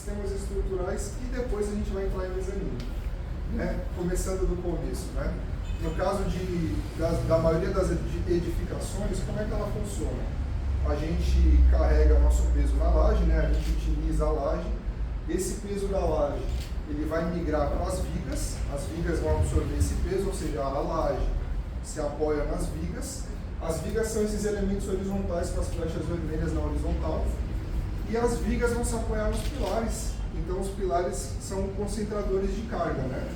sistemas estruturais e depois a gente vai entrar em mezanino, né? Começando do começo, né? No caso da maioria das edificações, como é que ela funciona? A gente carrega nosso peso na laje, né? A gente utiliza a laje. Esse peso da laje, ele vai migrar para as vigas vão absorver esse peso, ou seja, a laje se apoia nas vigas. As vigas são esses elementos horizontais com as flechas vermelhas na horizontal, e as vigas vão se apoiar nos pilares. Então os pilares são concentradores de carga, né?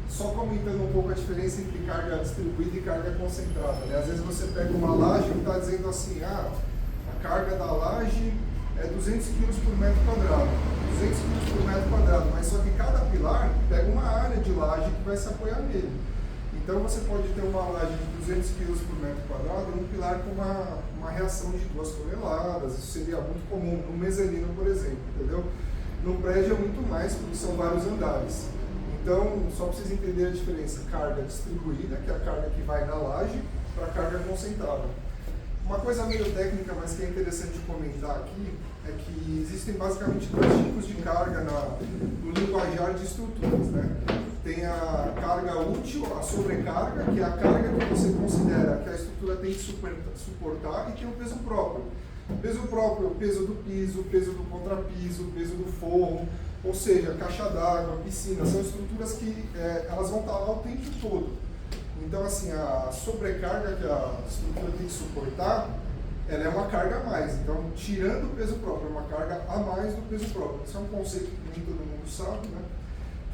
Só comentando um pouco a diferença entre carga distribuída e carga concentrada, né? Às vezes você pega uma laje e está dizendo assim, a carga da laje é 200 kg por metro quadrado, 200 kg por metro quadrado, mas só que cada pilar pega uma área de laje que vai se apoiar nele. Então você pode ter uma laje de 200 kg por metro quadrado e um pilar com uma reação de 2 toneladas, isso seria muito comum no mezanino, por exemplo, entendeu? No prédio é muito mais, porque são vários andares. Então, só para vocês entenderem a diferença, carga distribuída, que é a carga que vai na laje, para a carga concentrada. Uma coisa meio técnica, mas que é interessante comentar aqui, é que existem basicamente dois tipos de carga no linguajar de estruturas, né? Tem a carga útil, a sobrecarga, que é a carga que você considera que a estrutura tem que suportar, e tem o peso próprio. O peso próprio é o peso do piso, o peso do contrapiso, o peso do forro, ou seja, caixa d'água, piscina, são estruturas que elas vão estar lá o tempo todo. Então, assim, a sobrecarga que a estrutura tem que suportar, ela é uma carga a mais. Então, tirando o peso próprio, é uma carga a mais do peso próprio. Isso é um conceito que nem todo mundo sabe, né?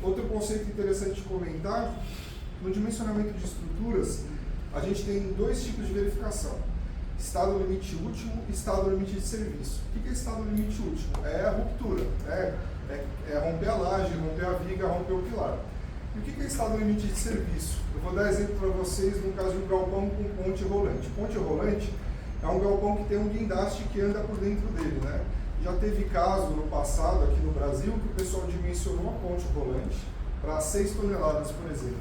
Outro conceito interessante de comentar, no dimensionamento de estruturas, a gente tem dois tipos de verificação. Estado limite último e estado limite de serviço. O que é estado limite último? É a ruptura, né? É romper a laje, romper a viga, romper o pilar. E o que é estado limite de serviço? Eu vou dar exemplo para vocês no caso de um galpão com ponte rolante. Ponte rolante é um galpão que tem um guindaste que anda por dentro dele, né? Já teve caso no passado aqui no Brasil que o pessoal dimensionou a ponte rolante para 6 toneladas, por exemplo.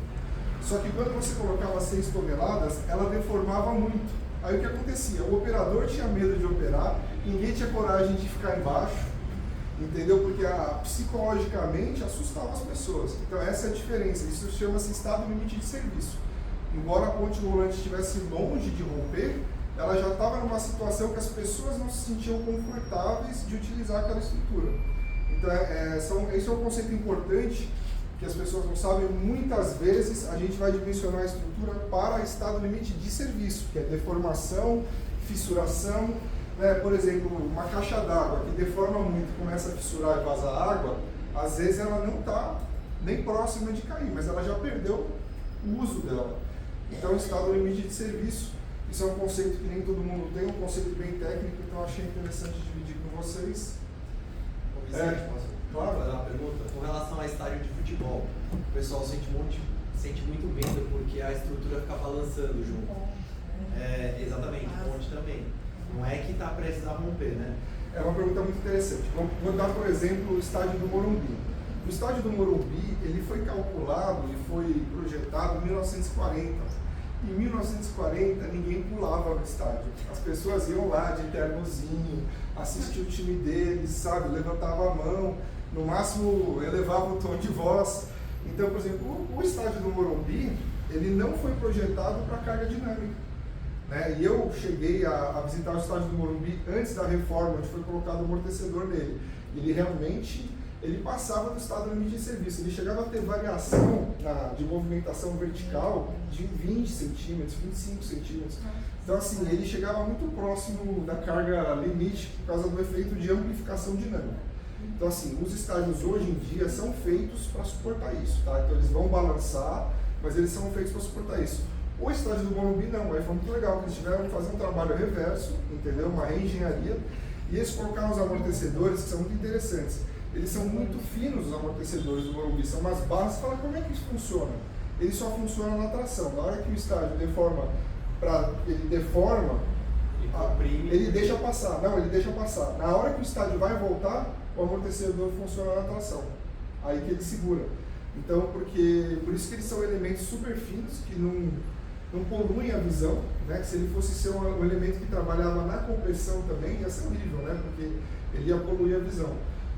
Só que quando você colocava 6 toneladas, ela deformava muito. Aí o que acontecia? O operador tinha medo de operar, ninguém tinha coragem de ficar embaixo, entendeu? Porque psicologicamente assustava as pessoas. Então essa é a diferença, isso chama-se estado limite de serviço. Embora a ponte rolante estivesse longe de romper, ela já estava numa situação que as pessoas não se sentiam confortáveis de utilizar aquela estrutura. Então esse é um conceito importante que as pessoas não sabem. Muitas vezes a gente vai dimensionar a estrutura para estado limite de serviço, que é deformação, fissuração, né? Por exemplo, uma caixa d'água que deforma muito, começa a fissurar e vazar água, às vezes ela não está nem próxima de cair, mas ela já perdeu o uso dela. Então, estado limite de serviço, isso é um conceito que nem todo mundo tem, um conceito bem técnico, então achei interessante dividir com vocês. Claro, fazer uma pergunta. Com relação a estádio de futebol, o pessoal sente muito medo porque a estrutura fica balançando junto. Exatamente, ponte também. Não é que está prestes a romper, né? É uma pergunta muito interessante. Vou dar, por exemplo, o estádio do Morumbi. O estádio do Morumbi, ele foi calculado e foi projetado em 1940. Em 1940, ninguém pulava no estádio. As pessoas iam lá de ternozinho, assistir o time deles, sabe? Levantava a mão, no máximo elevava o tom de voz. Então, por exemplo, o estádio do Morumbi, ele não foi projetado para carga dinâmica, né? E eu cheguei a visitar o estádio do Morumbi antes da reforma, onde foi colocado o amortecedor nele. Ele realmente passava do estado limite de serviço. Ele chegava a ter variação de movimentação vertical de 20 centímetros, 25 centímetros. Então, assim, ele chegava muito próximo da carga limite por causa do efeito de amplificação dinâmica. Então, assim, os estádios hoje em dia são feitos para suportar isso, tá? Então, eles vão balançar, mas eles são feitos para suportar isso. O estádio do Morumbi não, aí foi muito legal, que eles tiveram que fazer um trabalho reverso, entendeu? Uma reengenharia, e eles colocaram os amortecedores que são muito interessantes. Eles são muito finos, os amortecedores do Morumbi, são umas barras. Você fala, como é que isso funciona? Ele só funciona na tração. Na hora que o estádio deforma, ele deixa passar. Não, ele deixa passar. Na hora que o estádio vai voltar, o amortecedor funciona na tração. Aí que ele segura. Então, por isso que eles são elementos super finos, que não poluem a visão, né? Que se ele fosse ser um elemento que trabalhava na compressão também, ia ser horrível, né? Porque ele ia poluir a visão.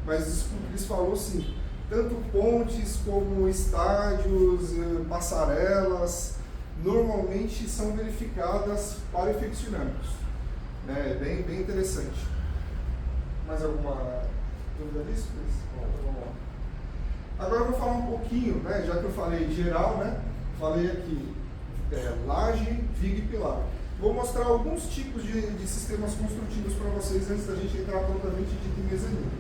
Mas isso que o Cris falou, sim, tanto pontes como estádios, passarelas, normalmente são verificadas para efeitos dinâmicos. Né? Bem interessante. Mais alguma dúvida disso, Cris? Vamos lá. Agora eu vou falar um pouquinho, né, já que eu falei geral, né, falei aqui laje, viga e pilar. Vou mostrar alguns tipos de sistemas construtivos para vocês antes da gente entrar propriamente de mezanino.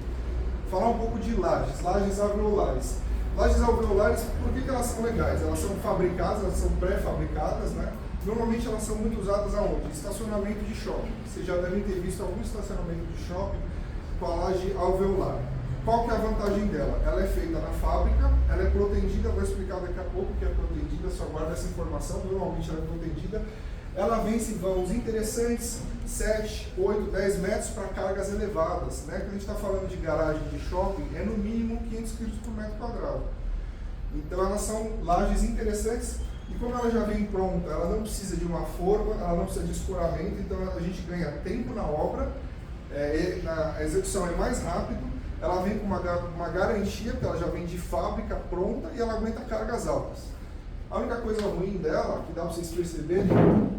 Falar um pouco de lajes alveolares. Lajes alveolares, por que elas são legais? Elas são fabricadas, elas são pré-fabricadas, né? Normalmente elas são muito usadas aonde? Estacionamento de shopping. Vocês já devem ter visto algum estacionamento de shopping com a laje alveolar. Qual que é a vantagem dela? Ela é feita na fábrica, ela é protegida, vou explicar daqui a pouco o que é protegida, só guarda essa informação, normalmente ela é protegida. Ela vence vãos interessantes, 7, 8, 10 metros para cargas elevadas. Né? Quando a gente está falando de garagem de shopping, é no mínimo 500 kg por metro quadrado. Então elas são lajes interessantes e como ela já vem pronta, ela não precisa de uma forma, ela não precisa de escoramento, então a gente ganha tempo na obra, a execução é mais rápido. Ela vem com uma garantia, porque ela já vem de fábrica pronta e ela aguenta cargas altas. A única coisa ruim dela, que dá para vocês perceberem,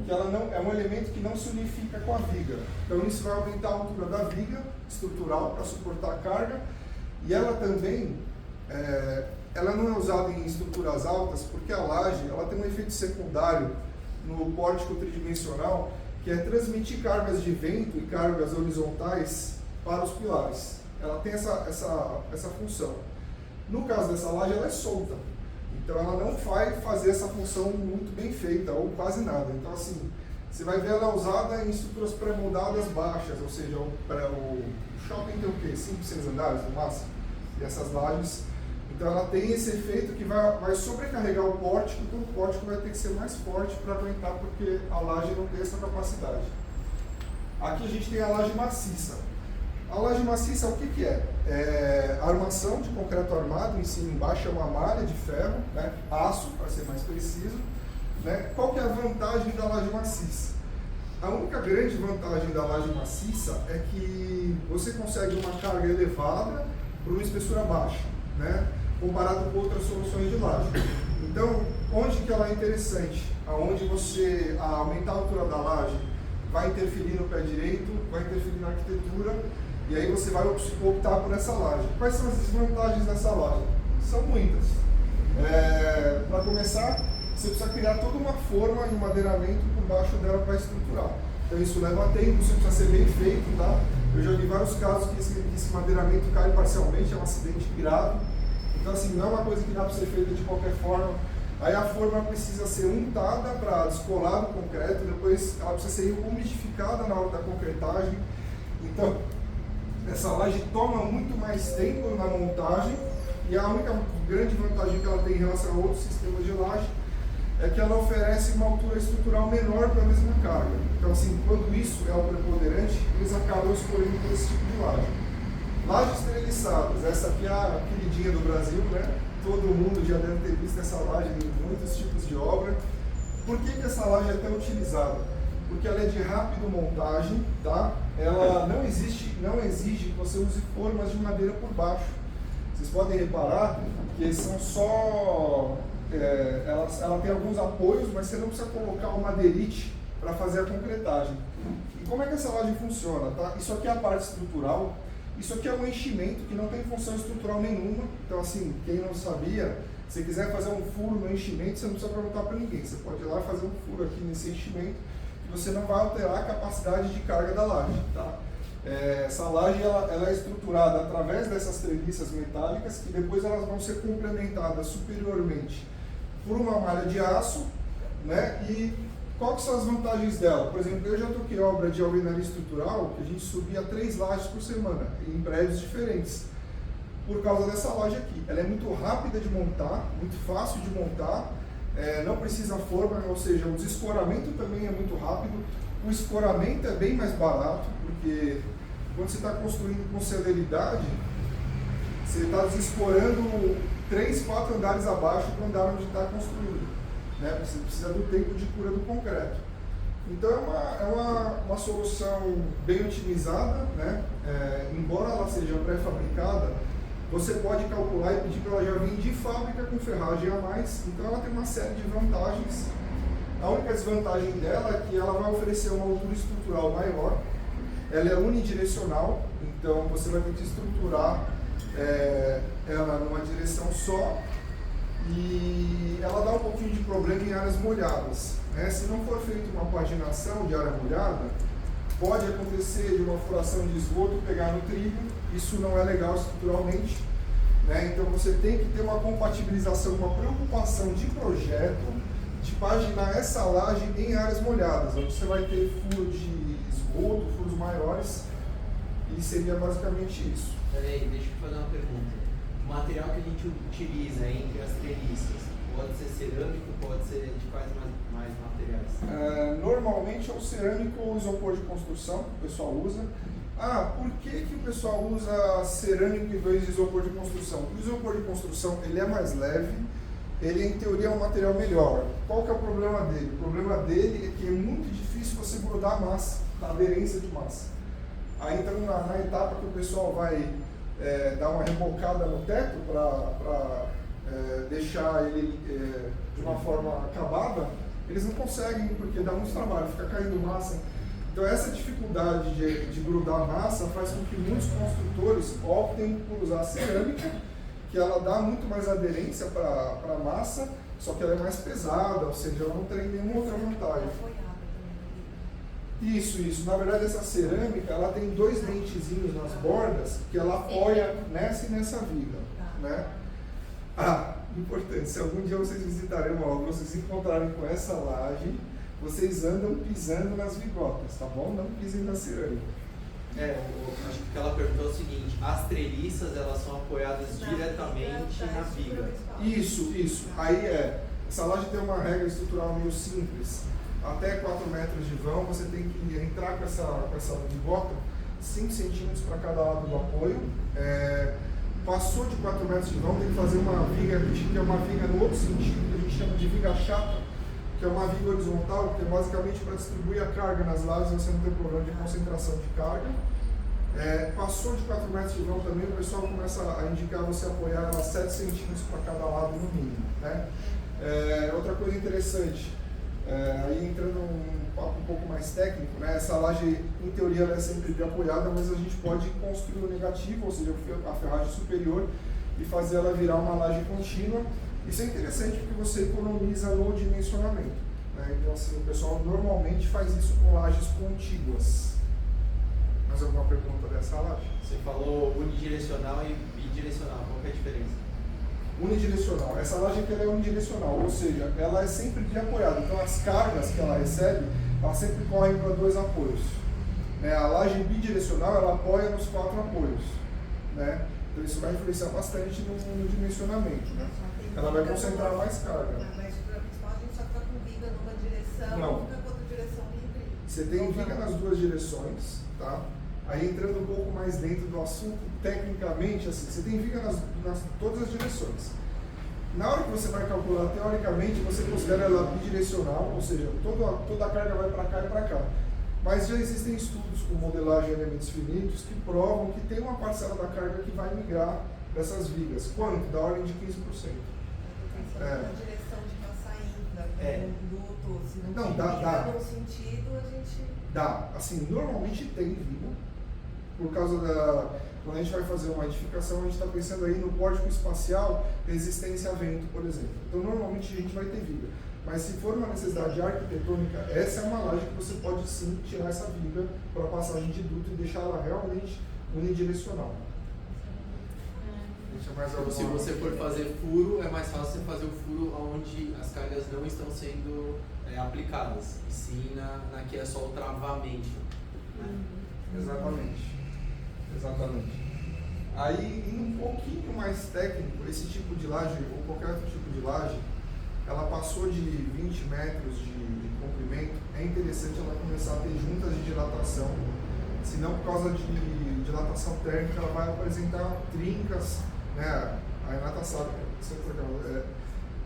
que ela não é um elemento que não se unifica com a viga. Então isso vai aumentar a altura da viga estrutural para suportar a carga. E ela também, ela não é usada em estruturas altas, porque a laje ela tem um efeito secundário no pórtico tridimensional, que é transmitir cargas de vento e cargas horizontais para os pilares. Ela tem essa função. No caso dessa laje, ela é solta. Então, ela não vai fazer essa função muito bem feita, ou quase nada. Então, assim, você vai ver ela usada em estruturas pré-moldadas baixas, ou seja, o shopping tem o quê? 5, 6 andares no máximo? E essas lajes. Então, ela tem esse efeito que vai sobrecarregar o pórtico, então o pórtico vai ter que ser mais forte para aguentar, porque a laje não tem essa capacidade. Aqui a gente tem a laje maciça. A laje maciça, o que é? É armação de concreto armado, em cima e embaixo é uma malha de ferro, né? Aço, para ser mais preciso. Né? Qual que é a vantagem da laje maciça? A única grande vantagem da laje maciça é que você consegue uma carga elevada por uma espessura baixa, né? Comparado com outras soluções de laje. Então, onde que ela é interessante? Aonde você aumentar a altura da laje vai interferir no pé direito, vai interferir na arquitetura, e aí você vai optar por essa laje. Quais são as desvantagens dessa laje? São muitas. Para começar, você precisa criar toda uma forma e um madeiramento por baixo dela para estruturar. Então isso leva tempo, isso precisa ser bem feito, tá? Eu já vi vários casos que esse madeiramento cai parcialmente, é um acidente grave. Então assim, não é uma coisa que dá para ser feita de qualquer forma. Aí a forma precisa ser untada para descolar do concreto, depois ela precisa ser umidificada na hora da concretagem. Então, essa laje toma muito mais tempo na montagem e a única grande vantagem que ela tem em relação a outros sistemas de laje é que ela oferece uma altura estrutural menor para a mesma carga. Então, assim, quando isso é o preponderante, eles acabam escolhendo por esse tipo de laje. Lajes treliçadas, essa aqui é a queridinha do Brasil, né? Todo mundo já deve ter visto essa laje em muitos tipos de obra. Por que essa laje é tão utilizada? Porque ela é de rápida montagem, tá? Ela não exige que você use formas de madeira por baixo. Vocês podem reparar que são só... ela tem alguns apoios, mas você não precisa colocar o madeirite para fazer a concretagem. E como é que essa laje funciona? Tá? Isso aqui é a parte estrutural. Isso aqui é um enchimento que não tem função estrutural nenhuma. Então, assim, quem não sabia, se quiser fazer um furo no enchimento, você não precisa perguntar para ninguém. Você pode ir lá fazer um furo aqui nesse enchimento, que você não vai alterar a capacidade de carga da laje. Tá? Essa laje ela é estruturada através dessas treliças metálicas, que depois elas vão ser complementadas superiormente por uma malha de aço, né? E quais são as vantagens dela? Por exemplo, eu já toquei obra de alvenaria estrutural que a gente subia 3 lajes por semana, em prédios diferentes, por causa dessa laje aqui. Ela é muito rápida de montar, muito fácil de montar, não precisa forma, ou seja, o desescoramento também é muito rápido. O escoramento é bem mais barato, porque quando você está construindo com celeridade, você está desescorando 3, 4 andares abaixo do andar onde está construindo. Né? Você precisa do tempo de cura do concreto. Então é uma solução bem otimizada, né? Embora ela seja pré-fabricada, você pode calcular e pedir para ela já vir de fábrica com ferragem a mais, então ela tem uma série de vantagens. A única desvantagem dela é que ela vai oferecer uma altura estrutural maior, ela é unidirecional, então você vai ter que estruturar ela numa direção só, e ela dá um pouquinho de problema em áreas molhadas, né? Se não for feita uma paginação de área molhada, pode acontecer de uma furação de esgoto pegar no trigo, isso não é legal estruturalmente, né? Então você tem que ter uma compatibilização, uma preocupação de projeto, de paginar essa laje em áreas molhadas, onde você vai ter furo de esgoto, furos maiores, e seria basicamente isso. Peraí, deixa eu fazer uma pergunta. O material que a gente utiliza entre as treliças pode ser cerâmico, pode ser de quais mais materiais? Normalmente é o cerâmico ou isopor de construção que o pessoal usa. Por que o pessoal usa cerâmico em vez de isopor de construção? O isopor de construção ele é mais leve, ele em teoria é um material melhor. Qual que é o problema dele? O problema dele é que é muito difícil você grudar a massa, a aderência de massa. Aí entrando na etapa que o pessoal vai dar uma rebocada no teto para deixar ele de uma forma acabada, eles não conseguem porque dá muito trabalho, fica caindo massa. Então essa dificuldade de grudar a massa faz com que muitos construtores optem por usar cerâmica, que ela dá muito mais aderência para a massa, só que ela é mais pesada, ou seja, ela não tem nenhuma outra vantagem. Isso. Na verdade, essa cerâmica, ela tem dois dentezinhos nas bordas que ela apoia nessa e nessa viga, né? Importante, se algum dia vocês visitarem uma obra, vocês se encontrarem com essa laje, vocês andam pisando nas vigotas, tá bom? Não pisem na cerâmica. Acho que ela perguntou o seguinte: as treliças elas são apoiadas diretamente na viga? Isso. Aí essa laje tem uma regra estrutural meio simples. Até 4 metros de vão, você tem que entrar com essa vigota 5 centímetros para cada lado do apoio. Passou de 4 metros de vão, tem que fazer uma viga, que é uma viga no outro sentido, que a gente chama de viga chata, que é uma viga horizontal, que é basicamente para distribuir a carga nas lajes e você não ter problema de concentração de carga. Passou de 4 metros de vão também, o pessoal começa a indicar você apoiar ela 7 centímetros para cada lado no mínimo, né? Outra coisa interessante, aí entrando num papo um pouco mais técnico, né? Essa laje, em teoria, ela é sempre bem apoiada, mas a gente pode construir o negativo, ou seja, a ferragem superior, e fazer ela virar uma laje contínua. Isso é interessante porque você economiza no dimensionamento, né? Então, assim, o pessoal normalmente faz isso com lajes contíguas. Mais alguma pergunta dessa laje? Você falou unidirecional e bidirecional, qual que é a diferença? Unidirecional. Essa laje aqui ela é unidirecional, ou seja, ela é sempre apoiada. Então as cargas que ela recebe, ela sempre correm para 2 apoios. A laje bidirecional ela apoia nos 4 apoios, né? Então isso vai influenciar bastante no dimensionamento, né? Ela vai concentrar mais carga. Mas para a gente só está com viga numa direção, Não. nunca com outra direção livre. Você tem viga nas 2 direções, tá? Aí entrando um pouco mais dentro do assunto, tecnicamente, assim, você tem viga nas todas as direções. Na hora que você vai calcular, teoricamente, você considera ela bidirecional, ou seja, toda a carga vai para cá e para cá. Mas já existem estudos com modelagem de elementos finitos que provam que tem uma parcela da carga que vai migrar dessas vigas. Quanto? Da ordem de 15%. A direção de passar ainda, conduto, se não Não, tem dá. viga no sentido, a gente... Dá. Assim, normalmente tem viga. Por causa quando a gente vai fazer uma edificação, a gente está pensando aí no pórtico espacial, resistência a vento, por exemplo. Então, normalmente a gente vai ter viga. Mas se for uma necessidade arquitetônica, essa é uma laje que você pode sim tirar essa viga para passagem de duto e deixar ela realmente unidirecional. Se você for fazer furo, é mais fácil você fazer o furo onde as cargas não estão sendo aplicadas, e sim na que é só o travamento. Né? Exatamente. Aí, indo um pouquinho mais técnico, esse tipo de laje, ou qualquer outro tipo de laje, ela passou de 20 metros de comprimento, é interessante ela começar a ter juntas de dilatação, senão por causa de dilatação térmica ela vai apresentar trincas, né? A Renata sabe,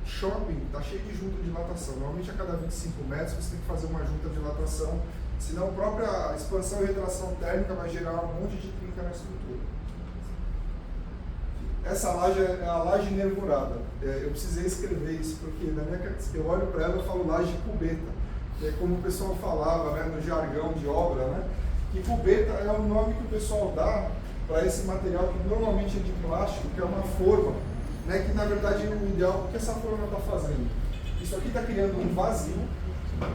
shopping está cheio de junta de dilatação. Normalmente a cada 25 metros você tem que fazer uma junta de dilatação, senão a própria expansão e retração térmica vai gerar um monte de trinca na estrutura. Essa laje é a laje nervurada. Eu precisei escrever isso porque eu olho para ela e falo laje cubeta, que é como o pessoal falava, né, no jargão de obra, né, que cubeta é o nome que o pessoal dá para esse material que normalmente é de plástico, que é uma forma, né, que na verdade é o ideal. O que essa forma está fazendo? Isso aqui está criando um vazio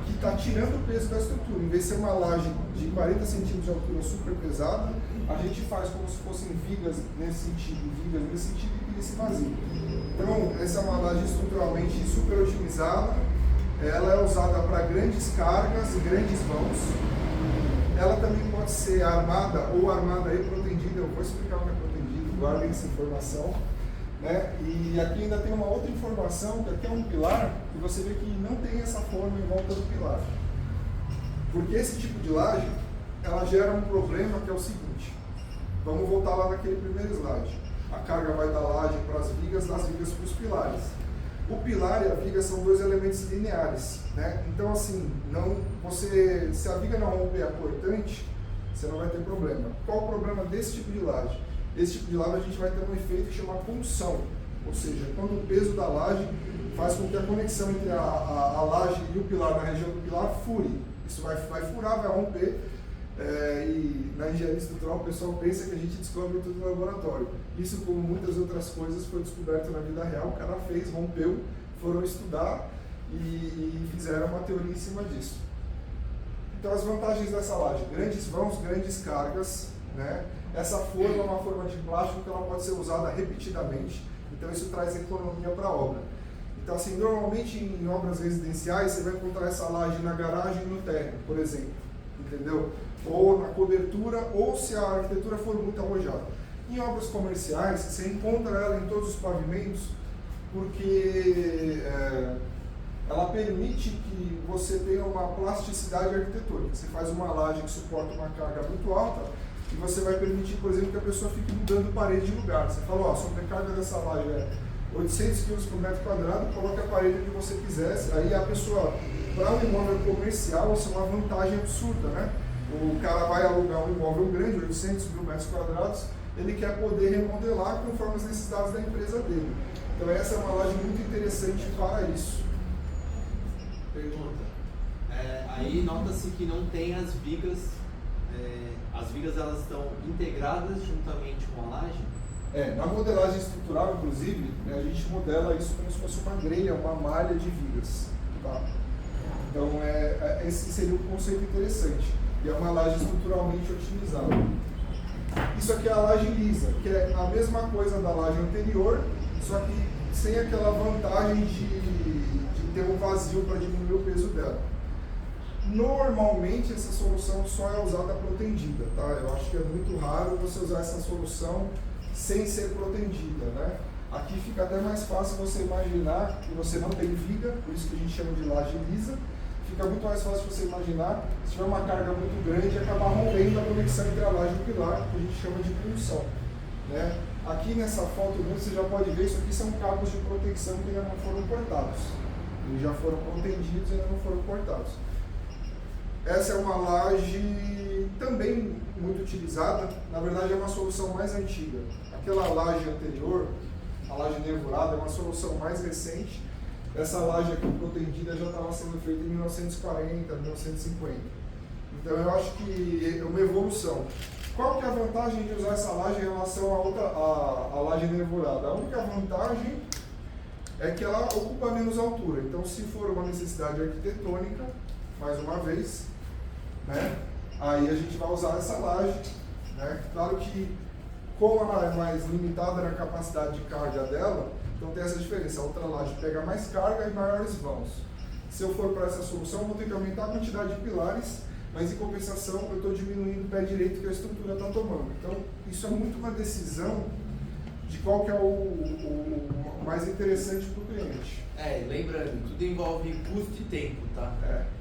que está tirando o peso da estrutura. Em vez de ser uma laje de 40 centímetros de altura super pesada, a gente faz como se fossem vigas nesse sentido e cria esse vazio. Então, essa é uma laje estruturalmente super otimizada. Ela é usada para grandes cargas e grandes vãos. Ela também pode ser armada ou armada e protendida. Eu vou explicar o que é protendido, guardem essa informação. Né? E aqui ainda tem uma outra informação, que aqui é um pilar, e você vê que não tem essa forma em volta do pilar. Porque esse tipo de laje, ela gera um problema que é o seguinte. Vamos voltar lá naquele primeiro slide. A carga vai da laje para as vigas, das vigas para os pilares. O pilar e a viga são dois elementos lineares, né? Então assim, se a viga não romper a cortante, você não vai ter problema. Qual o problema desse tipo de laje? Esse tipo de laje a gente vai ter um efeito que chama punção, ou seja, quando o peso da laje faz com que a conexão entre a laje e o pilar na região do pilar fure. Isso vai furar, vai romper, e na engenharia estrutural o pessoal pensa que a gente descobre tudo no laboratório. Isso, como muitas outras coisas, foi descoberto na vida real. O cara fez, rompeu, foram estudar e fizeram uma teoria em cima disso. Então as vantagens dessa laje: grandes vãos, grandes cargas, né? Essa forma é uma forma de plástico que ela pode ser usada repetidamente, então isso traz economia para a obra. Então assim, normalmente em obras residenciais você vai encontrar essa laje na garagem e no térreo, por exemplo, entendeu? Ou na cobertura, ou se a arquitetura for muito arrojada. Em obras comerciais você encontra ela em todos os pavimentos, porque ela permite que você tenha uma plasticidade arquitetônica. Você faz uma laje que suporta uma carga muito alta, e você vai permitir, por exemplo, que a pessoa fique mudando parede de lugar. Você fala, ó, a sobrecarga dessa laje é 800 kg por metro quadrado, coloque a parede onde você quisesse. Aí a pessoa, para um imóvel comercial, isso é uma vantagem absurda, né? O cara vai alugar um imóvel grande, 800 mil metros quadrados, ele quer poder remodelar conforme as necessidades da empresa dele. Então essa é uma laje muito interessante para isso. Pergunta. Aí nota-se que não tem as vigas. As vigas elas estão integradas juntamente com a laje? Na modelagem estrutural, inclusive, a gente modela isso como se fosse uma grelha, uma malha de vigas. Tá? Então, esse seria um conceito interessante. E é uma laje estruturalmente otimizada. Isso aqui é a laje lisa, que é a mesma coisa da laje anterior, só que sem aquela vantagem de ter um vazio para diminuir o peso dela. Normalmente essa solução só é usada protendida, tá? Eu acho que é muito raro você usar essa solução sem ser protendida, né? Aqui fica até mais fácil você imaginar que você não tem viga, por isso que a gente chama de laje lisa. Fica muito mais fácil você imaginar se tiver uma carga muito grande e acabar rompendo a conexão entre a laje e o pilar, que a gente chama de punção, né? Aqui nessa foto você já pode ver, isso aqui são cabos de proteção que ainda não foram cortados. Eles já foram protendidos e ainda não foram cortados. Essa é uma laje também muito utilizada, na verdade é uma solução mais antiga. Aquela laje anterior, a laje nervurada, é uma solução mais recente. Essa laje aqui protendida já estava sendo feita em 1940, 1950. Então eu acho que é uma evolução. Qual que é a vantagem de usar essa laje em relação à laje nervurada? A única vantagem é que ela ocupa menos altura. Então se for uma necessidade arquitetônica, mais uma vez, né, aí a gente vai usar essa laje, né? Claro que como ela é mais limitada na capacidade de carga dela, então tem essa diferença. A outra laje pega mais carga e maiores vãos. Se eu for para essa solução, eu vou ter que aumentar a quantidade de pilares, mas em compensação eu estou diminuindo o pé direito que a estrutura está tomando. Então isso é muito uma decisão de qual que é o mais interessante para o cliente. Lembrando, tudo envolve custo e tempo, tá?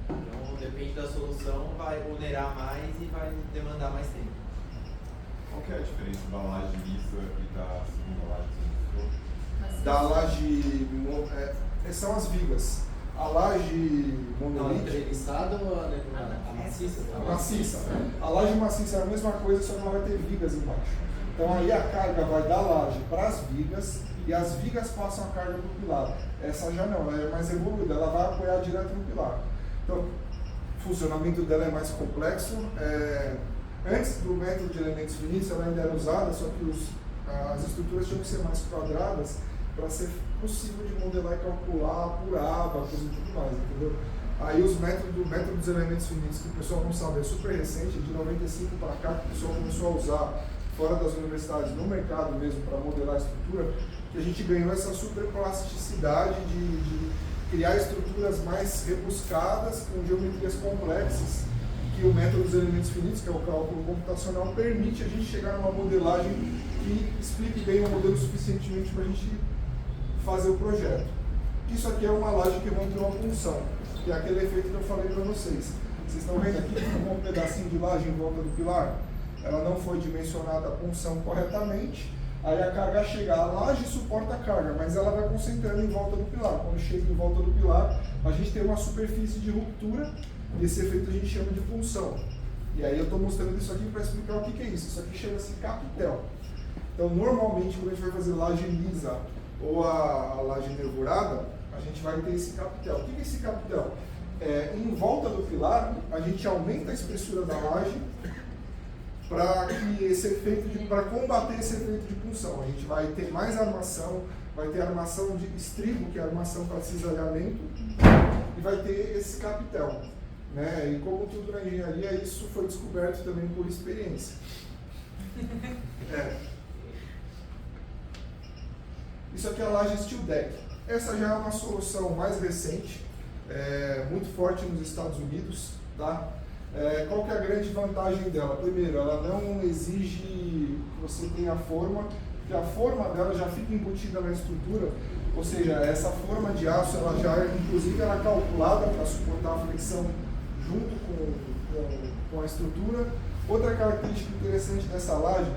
Então depende da solução, vai onerar mais e vai demandar mais tempo. Qual que é a diferença da laje lisa e da segunda laje que você mostrou? Da laje... são as vigas. A laje monolítica... entrevistado ou a maciça? A maciça. A laje maciça é a mesma coisa, só que ela vai ter vigas embaixo. Então aí a carga vai da laje para as vigas e as vigas passam a carga para o pilar. Essa já não, ela é mais evoluída, ela vai apoiar direto no pilar. Então, o funcionamento dela é mais complexo. Antes do método de elementos finitos, ela ainda era usada, só que as estruturas tinham que ser mais quadradas para ser possível de modelar e calcular por ábacos e tudo mais, entendeu? Aí o método dos elementos finitos, que o pessoal não sabe, é super recente, de 95 para cá, que o pessoal começou a usar fora das universidades, no mercado mesmo, para modelar a estrutura, que a gente ganhou essa super plasticidade de criar estruturas mais rebuscadas, com geometrias complexas, que o método dos elementos finitos, que é o cálculo computacional, permite a gente chegar numa modelagem que explique bem o modelo suficientemente para a gente fazer o projeto. Isso aqui é uma laje que vai ter uma punção, que é aquele efeito que eu falei para vocês. Vocês estão vendo aqui que um pedacinho de laje em volta do pilar? Ela não foi dimensionada a punção corretamente, aí a carga chega, a laje suporta a carga, mas ela vai concentrando em volta do pilar. Quando chega em volta do pilar, a gente tem uma superfície de ruptura, e esse efeito a gente chama de punção. E aí eu estou mostrando isso aqui para explicar o que é isso. Isso aqui chama-se capitel. Então, normalmente, quando a gente vai fazer laje lisa ou a laje nervurada, a gente vai ter esse capitel. O que é esse capitel? Em volta do pilar, a gente aumenta a espessura da laje para combater esse efeito de punção. A gente vai ter mais armação, vai ter armação de estribo, que é a armação para cisalhamento, e vai ter esse capitel. Né? E como tudo na engenharia, isso foi descoberto também por experiência. Isso aqui é a laje Steel Deck. Essa já é uma solução mais recente, muito forte nos Estados Unidos. Tá? Qual que é a grande vantagem dela? Primeiro, ela não exige que você tenha forma, porque a forma dela já fica embutida na estrutura, ou seja, essa forma de aço, ela já inclusive ela é calculada para suportar a flexão junto com a estrutura. Outra característica interessante dessa laje,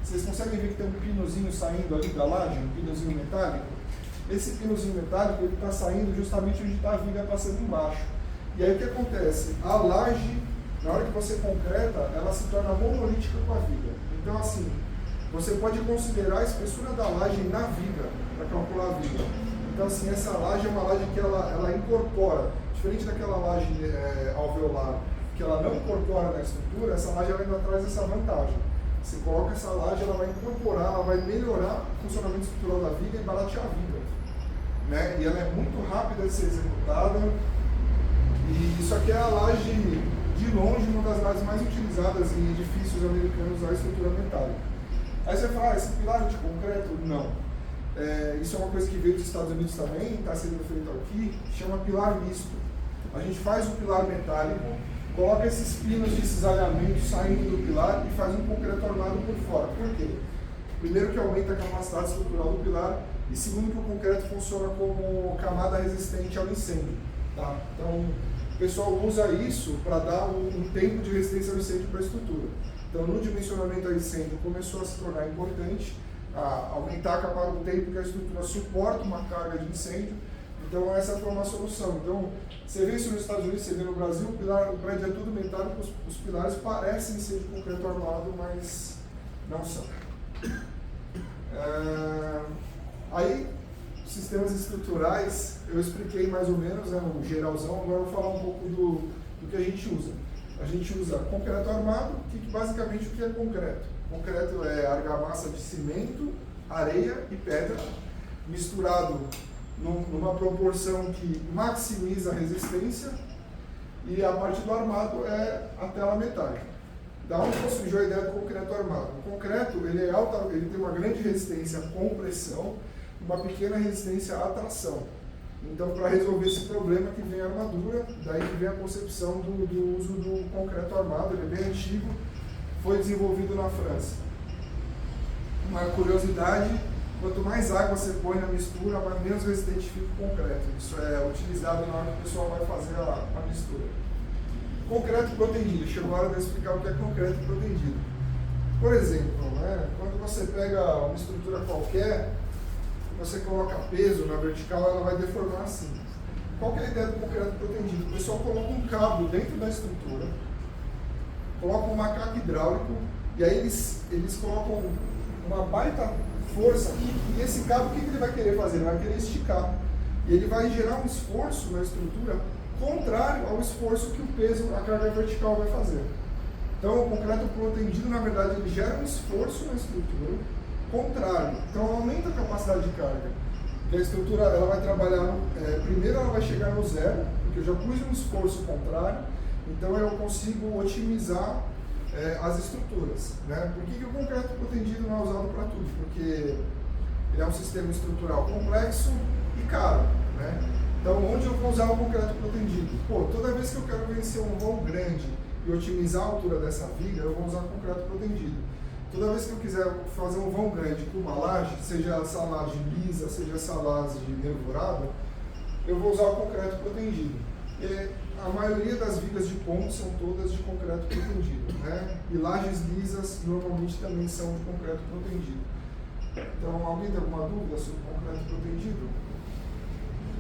vocês conseguem ver que tem um pinozinho saindo ali da laje, um pinozinho metálico? Esse pinozinho metálico ele está saindo justamente onde está a viga passando embaixo. E aí o que acontece? A laje, na hora que você concreta, ela se torna monolítica com a viga. Então assim, você pode considerar a espessura da laje na viga, para calcular a viga. Então assim, essa laje é uma laje que ela incorpora, diferente daquela laje alveolar, que ela não incorpora na estrutura, essa laje ela ainda traz essa vantagem. Você coloca essa laje, ela vai incorporar, ela vai melhorar o funcionamento estrutural da viga e baratear a viga. Né? E ela é muito rápida de ser executada. E isso aqui é a laje, de longe, uma das lajes mais utilizadas em edifícios americanos à estrutura metálica. Aí você fala, esse pilar é de concreto? Não. Isso é uma coisa que veio dos Estados Unidos também, está sendo feito aqui, chama pilar misto. A gente faz o pilar metálico, coloca esses pinos de cisalhamento saindo do pilar e faz um concreto armado por fora. Por quê? Primeiro que aumenta a capacidade estrutural do pilar e segundo que o concreto funciona como camada resistente ao incêndio. Tá? Então, o pessoal usa isso para dar um tempo de resistência ao incêndio para a estrutura. Então, no dimensionamento ao incêndio começou a se tornar importante aumentar o tempo que a estrutura suporta uma carga de incêndio. Então essa foi uma solução. Então você vê isso nos Estados Unidos, você vê no Brasil, o prédio é tudo metálico, os pilares parecem ser de concreto armado, mas não são. Aí, sistemas estruturais, eu expliquei mais ou menos, no geralzão, agora eu vou falar um pouco do que a gente usa. A gente usa concreto armado, que basicamente o que é concreto? Concreto é argamassa de cimento, areia e pedra, misturado numa proporção que maximiza a resistência, e a parte do armado é a tela metálica. Da onde surgiu a ideia do concreto armado? O concreto ele tem uma grande resistência à compressão e uma pequena resistência à tração. Então, para resolver esse problema que vem a armadura, daí que vem a concepção do uso do concreto armado. Ele é bem antigo, foi desenvolvido na França. Uma curiosidade, quanto mais água você põe na mistura, menos resistente fica o concreto. Isso é utilizado na hora que o pessoal vai fazer a mistura. Concreto protendido. Chegou a hora de eu explicar o que é concreto protendido. Por exemplo, quando você pega uma estrutura qualquer, você coloca peso na vertical, ela vai deformar assim. Qual que é a ideia do concreto protendido? O pessoal coloca um cabo dentro da estrutura, coloca um macaco hidráulico, e aí eles colocam uma baita força aqui, e esse cabo, o que ele vai querer fazer? Ele vai querer esticar. E ele vai gerar um esforço na estrutura contrário ao esforço que o peso, a carga vertical vai fazer. Então, o concreto protendido, na verdade, ele gera um esforço na estrutura contrário. Então, aumenta a capacidade de carga. Porque a estrutura ela vai trabalhar, primeiro ela vai chegar no zero, porque eu já pus um esforço contrário, então eu consigo otimizar as estruturas. Né? Por que o concreto protendido não é usado para tudo? Porque ele é um sistema estrutural complexo e caro. Né? Então, onde eu vou usar o concreto protendido? Pô, toda vez que eu quero vencer um vão grande e otimizar a altura dessa viga, eu vou usar concreto protendido. Toda vez que eu quiser fazer um vão grande com uma laje, seja essa laje lisa, seja essa laje nervurada, eu vou usar o concreto protendido. E a maioria das vigas de ponte são todas de concreto protendido, né? E lajes lisas normalmente também são de concreto protendido. Então, alguém tem alguma dúvida sobre concreto protendido?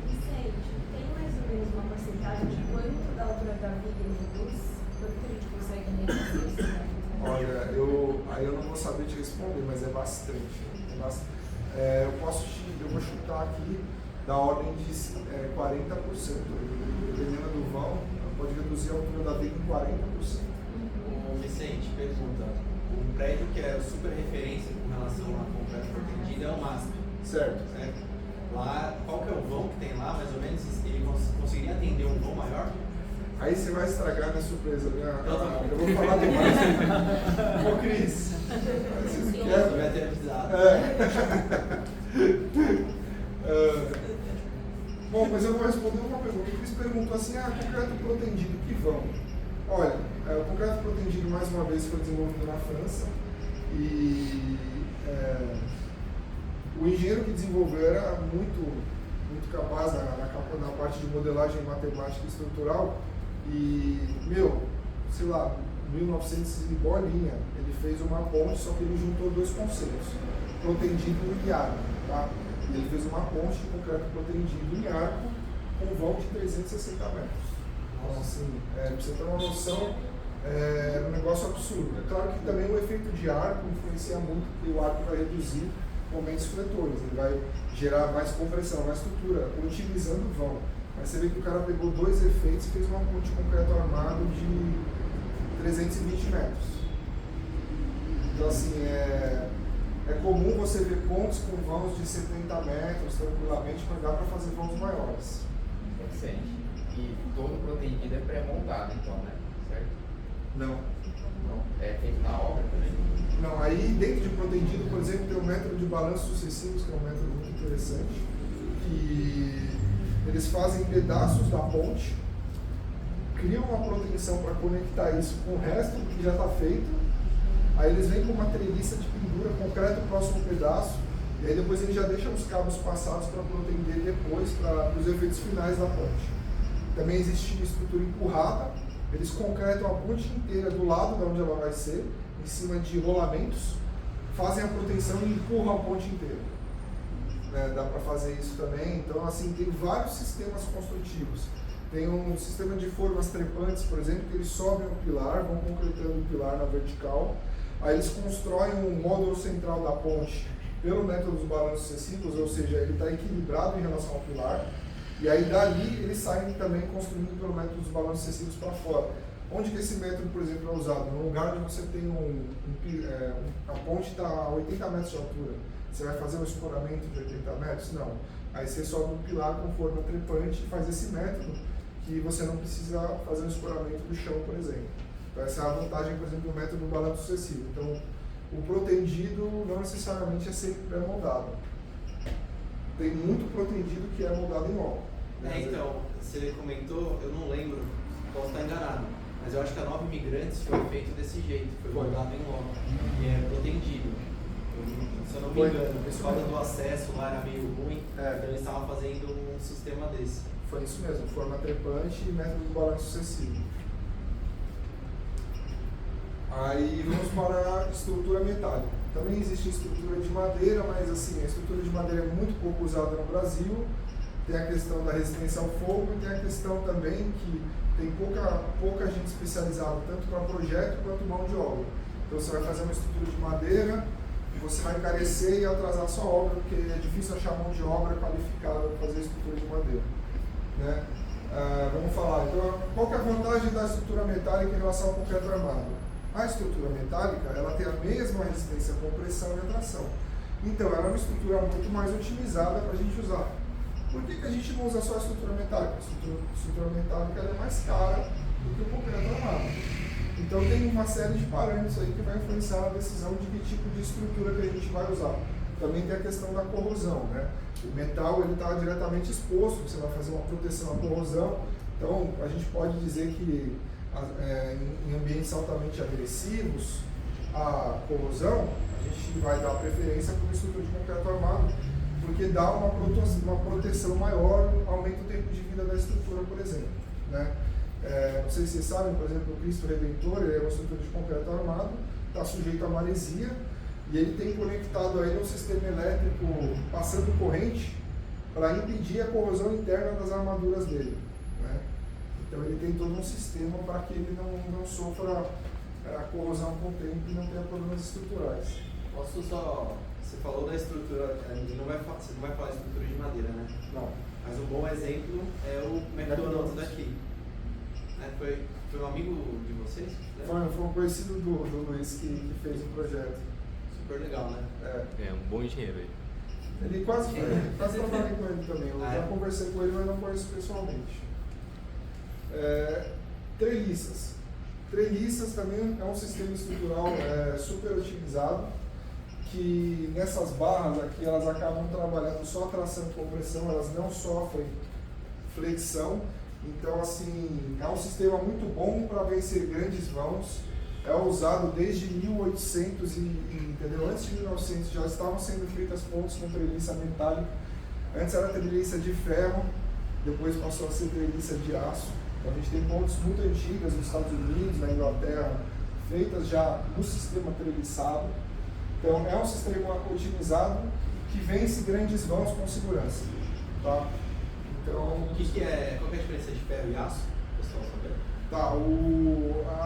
Vicente, tem mais ou menos uma porcentagem de quanto da altura da viga ele reduz? Quanto que a gente consegue reduzir isso, né? Olha, eu não vou saber te responder, mas é bastante. Eu vou chutar aqui da ordem de 40%. Dependendo do vão, pode reduzir a altura da viga em 40%. Vicente, pergunta. Um prédio que é super referência com relação a concreto protendido é o MASP. Certo. Lá, qual que é o vão que tem lá, mais ou menos? Ele conseguiria atender um vão maior? Aí você vai estragar minha surpresa, né? Então, tá bom. Eu vou falar demais. Ô, Cris. Eu devia ter avisado. Bom, mas eu vou responder uma pergunta. O Cris perguntou assim, concreto protendido, que vão? Olha, o concreto protendido, mais uma vez, foi desenvolvido na França e o engenheiro que desenvolveu era muito capaz na parte de modelagem matemática e estrutural e, sei lá, 1900 e bolinha, ele fez uma ponte, só que ele juntou dois conceitos, protendido e arco, tá? E ele fez uma ponte de concreto protendido em arco com um vão de 360 metros. Então, assim, pra você ter uma noção, é um negócio absurdo. É claro que também o efeito de arco influencia muito, porque o arco vai reduzir momentos fletores, ele vai gerar mais compressão na estrutura, otimizando o vão. Mas você vê que o cara pegou dois efeitos e fez uma ponte de concreto armado de 320 metros. Então, assim, é comum você ver pontes com vãos de 70 metros tranquilamente, mas dá para fazer vãos maiores. Excelente. E todo protendido é pré-montado, então, né? Certo? Não. É feito na obra também? Não, aí dentro de protendido, por exemplo, tem o método de balanços sucessivos, que é um método muito interessante, que eles fazem pedaços da ponte, criam uma proteção para conectar isso com o resto do que já está feito, aí eles vêm com uma treliça de pendura, concreto o próximo pedaço, e aí depois eles já deixam os cabos passados para protender depois para os efeitos finais da ponte. Também existe estrutura empurrada, eles concretam a ponte inteira do lado de onde ela vai ser, em cima de rolamentos, fazem a proteção e empurram a ponte inteira. Dá para fazer isso também. Então, assim, tem vários sistemas construtivos. Tem um sistema de formas trepantes, por exemplo, que eles sobem o pilar, vão concretando o pilar na vertical, aí eles constroem um módulo central da ponte pelo método dos balanços sucessivos, ou seja, ele está equilibrado em relação ao pilar, e aí dali eles saem também construindo pelo método dos balanços sucessivos para fora. Onde que esse método, por exemplo, é usado? No lugar onde você tem a ponte está a 80 metros de altura, você vai fazer um escoramento de 80 metros? Não. Aí você sobe um pilar com forma trepante e faz esse método que você não precisa fazer um escoramento do chão, por exemplo. Então essa é a vantagem, por exemplo, do método do balanço sucessivo. Então, o protendido não necessariamente é sempre pré-moldado. Tem muito protendido que é moldado em loco. Então, você comentou, eu não lembro, posso estar enganado, mas eu acho que a Nova Imigrantes foi feito desse jeito, foi moldado em loco, e é protendido. Se eu não me engano, por causa do acesso lá era meio ruim, então eles estavam fazendo um sistema desse. Foi isso mesmo, forma trepante e método do balanço sucessivo. Aí vamos para a estrutura metálica. Também existe estrutura de madeira, mas assim, a estrutura de madeira é muito pouco usada no Brasil. Tem a questão da resistência ao fogo e tem a questão também que tem pouca gente especializada, tanto para projeto quanto mão de obra. Então você vai fazer uma estrutura de madeira, você vai encarecer e atrasar a sua obra, porque é difícil achar mão de obra qualificada para fazer estrutura de madeira. Né? Vamos falar, então, qual que é a vantagem da estrutura metálica em relação ao concreto armado? A estrutura metálica, ela tem a mesma resistência à compressão e à tração. Então, ela é uma estrutura muito mais otimizada para a gente usar. Por que a gente não usa só a estrutura metálica? A estrutura metálica ela é mais cara do que o concreto armado. Então, tem uma série de parâmetros aí que vai influenciar na decisão de que tipo de estrutura que a gente vai usar. Também tem a questão da corrosão, né? O metal está diretamente exposto, você vai fazer uma proteção à corrosão. Então, a gente pode dizer que em ambientes altamente agressivos, a corrosão, a gente vai dar preferência para uma estrutura de concreto armado, porque dá uma proteção maior, aumenta o tempo de vida da estrutura, por exemplo. Né? Não sei se vocês sabem, por exemplo, o Cristo Redentor, ele é uma estrutura de concreto armado, está sujeito à maresia, e ele tem conectado aí um sistema elétrico passando corrente para impedir a corrosão interna das armaduras dele. Né? Então ele tem todo um sistema para que ele não sofra a corrosão com o tempo e não tenha problemas estruturais. Posso só... Você falou da estrutura, você não vai falar estrutura de madeira, né? Não. Mas um bom exemplo é o McDonald's daqui. Né? Foi um amigo de vocês? Né? Foi um conhecido do Luiz que fez o projeto. Super legal, né? É um bom engenheiro aí. Ele quase trabalhei com ele também. Eu já conversei com ele, mas não conheço pessoalmente. Treliças. Treliças também é um sistema estrutural super otimizado, que nessas barras aqui elas acabam trabalhando só tração e compressão, elas não sofrem flexão. Então, assim, é um sistema muito bom para vencer grandes vãos. É usado desde 1800 entendeu? Antes de 1900 já estavam sendo feitas pontes com treliça metálica. Antes era treliça de ferro, depois passou a ser treliça de aço. Então, a gente tem pontes muito antigas nos Estados Unidos, na Inglaterra, feitas já no sistema treliçado. Então, é um sistema otimizado que vence grandes vãos com segurança. Tá? Então, qual que é a diferença de ferro e aço? Pessoal, saber? Tá,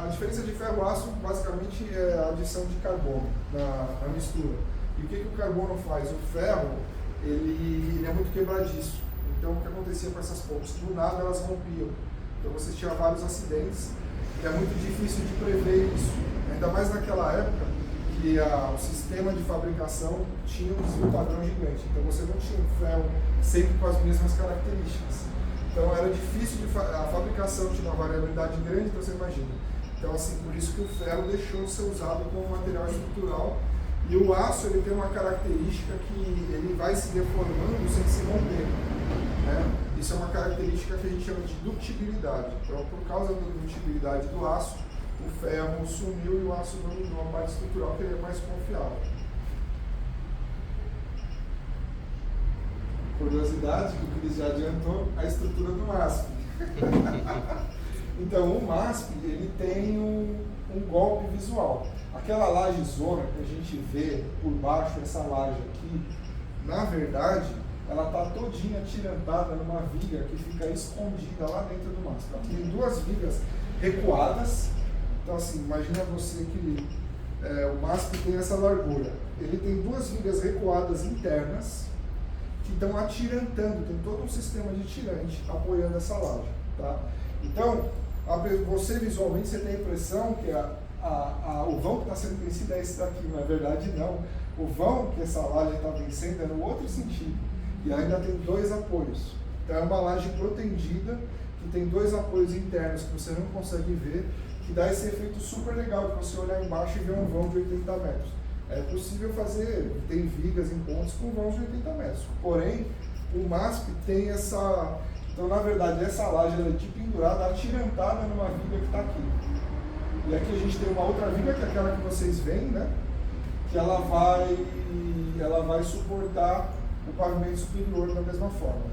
a diferença de ferro e aço basicamente é a adição de carbono na mistura. E o que o carbono faz? O ferro ele é muito quebradiço. Então, o que acontecia com essas pontes? Do nada elas rompiam. Então, você tinha vários acidentes e é muito difícil de prever isso. Ainda mais naquela época que o sistema de fabricação tinha um desvio padrão gigante. Então, você não tinha um ferro sempre com as mesmas características. Então, era difícil, a fabricação tinha uma variabilidade grande, então você imagina. Então, assim, por isso que o ferro deixou de ser usado como material estrutural. E o aço, ele tem uma característica que ele vai se deformando sem se romper. Né? Isso é uma característica que a gente chama de ductibilidade. Então, por causa da ductibilidade do aço, o ferro sumiu e o aço dominou a parte estrutural, que ele é mais confiável. Curiosidade, que o Cris já adiantou, a estrutura do MASP. Então, o MASP, ele tem um golpe visual. Aquela laje zona que a gente vê por baixo, essa laje aqui, na verdade, ela está todinha atirantada numa viga que fica escondida lá dentro do MASP. Ela tem duas vigas recuadas. Então, assim, imagina você que o MASP tem essa largura. Ele tem duas vigas recuadas internas que estão atirantando, tem todo um sistema de tirante apoiando essa laje. Tá? Então, você visualmente você tem a impressão que o vão que está sendo vencido é esse daqui, na verdade não. O vão que essa laje está vencendo é no outro sentido, e ainda tem dois apoios. Então é uma laje protendida, que tem dois apoios internos que você não consegue ver, que dá esse efeito super legal de você olhar embaixo e ver um vão de 80 metros. É possível fazer, tem vigas em pontos com vãos de 80 metros. Porém, o MASP tem essa... Então, na verdade, essa laje ela é de pendurada, atirantada numa viga que está aqui. E aqui a gente tem uma outra viga, que é aquela que vocês veem, né? Que ela vai suportar o pavimento superior da mesma forma.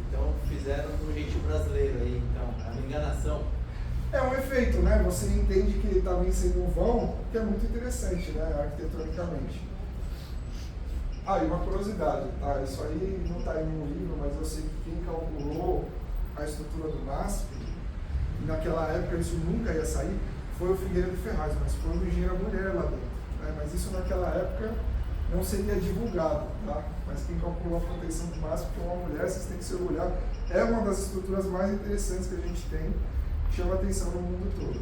Então, fizeram do jeitinho brasileiro aí, então, a enganação. É um efeito, né? Você entende que ele está vencendo um vão, que é muito interessante, né? Arquitetonicamente. Ah, e uma curiosidade, tá? Isso aí não está em nenhum livro, mas eu sei que quem calculou a estrutura do MASP, e naquela época isso nunca ia sair, foi o Figueiredo Ferraz, mas foi uma engenheira mulher lá dentro, né? Mas isso naquela época não seria divulgado, tá? Mas quem calculou a proteção do MASP foi uma mulher, vocês têm que se orgulhar. É uma das estruturas mais interessantes que a gente tem, chama atenção no mundo todo.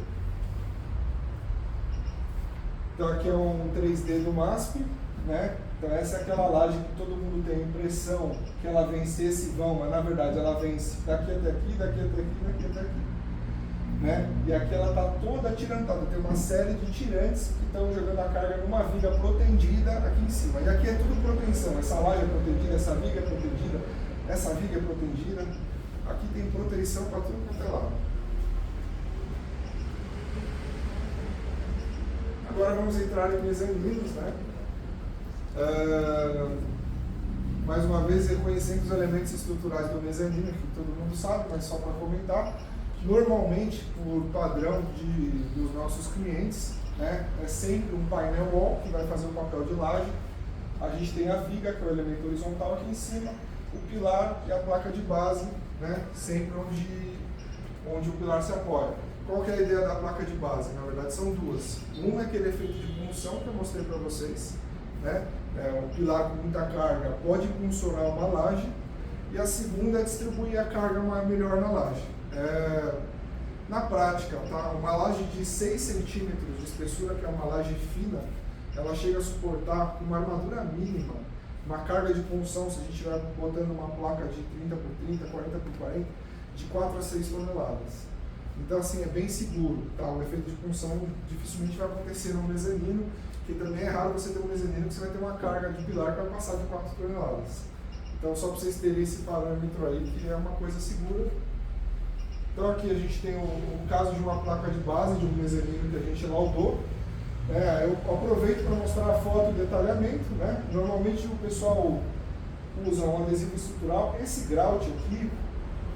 Então aqui é um 3D do MASP, né? Então essa é aquela laje que todo mundo tem a impressão que ela vence esse vão, mas na verdade ela vence daqui até aqui, daqui até aqui, daqui até aqui. Né? E aqui ela está toda atirantada, tem uma série de tirantes que estão jogando a carga numa viga protendida aqui em cima. E aqui é tudo proteção, essa laje é protegida, essa viga é protegida, essa viga é protegida. Aqui tem proteção para tudo quanto é lado. Agora vamos entrar em mezaninos, né? Mais uma vez reconhecendo os elementos estruturais do mezanino, que todo mundo sabe, mas só para comentar. Normalmente, por padrão dos nossos clientes, né, é sempre um painel wall que vai fazer o papel de laje. A gente tem a viga, que é o elemento horizontal aqui em cima, o pilar e a placa de base, né, sempre onde o pilar se apoia. Qual que é a ideia da placa de base? Na verdade são duas. Um é aquele efeito de punção que eu mostrei para vocês, né? Um pilar com muita carga pode puncionar uma laje, e a segunda é distribuir a carga melhor na laje. Na prática, tá? Uma laje de 6 centímetros de espessura, que é uma laje fina, ela chega a suportar, com uma armadura mínima, uma carga de punção, se a gente estiver botando uma placa de 30 por 30, 40 por 40, de 4 a 6 toneladas. Então, assim, é bem seguro, tá? O efeito de punção dificilmente vai acontecer no mezanino, que também é raro você ter um mezanino que você vai ter uma carga de pilar que vai passar de 4 toneladas. Então, só para vocês terem esse parâmetro aí, que é uma coisa segura. Então, aqui a gente tem um caso de uma placa de base, de um mezanino que a gente laudou. Eu aproveito para mostrar a foto e detalhamento, né? Normalmente o pessoal usa um adesivo estrutural. Esse grout aqui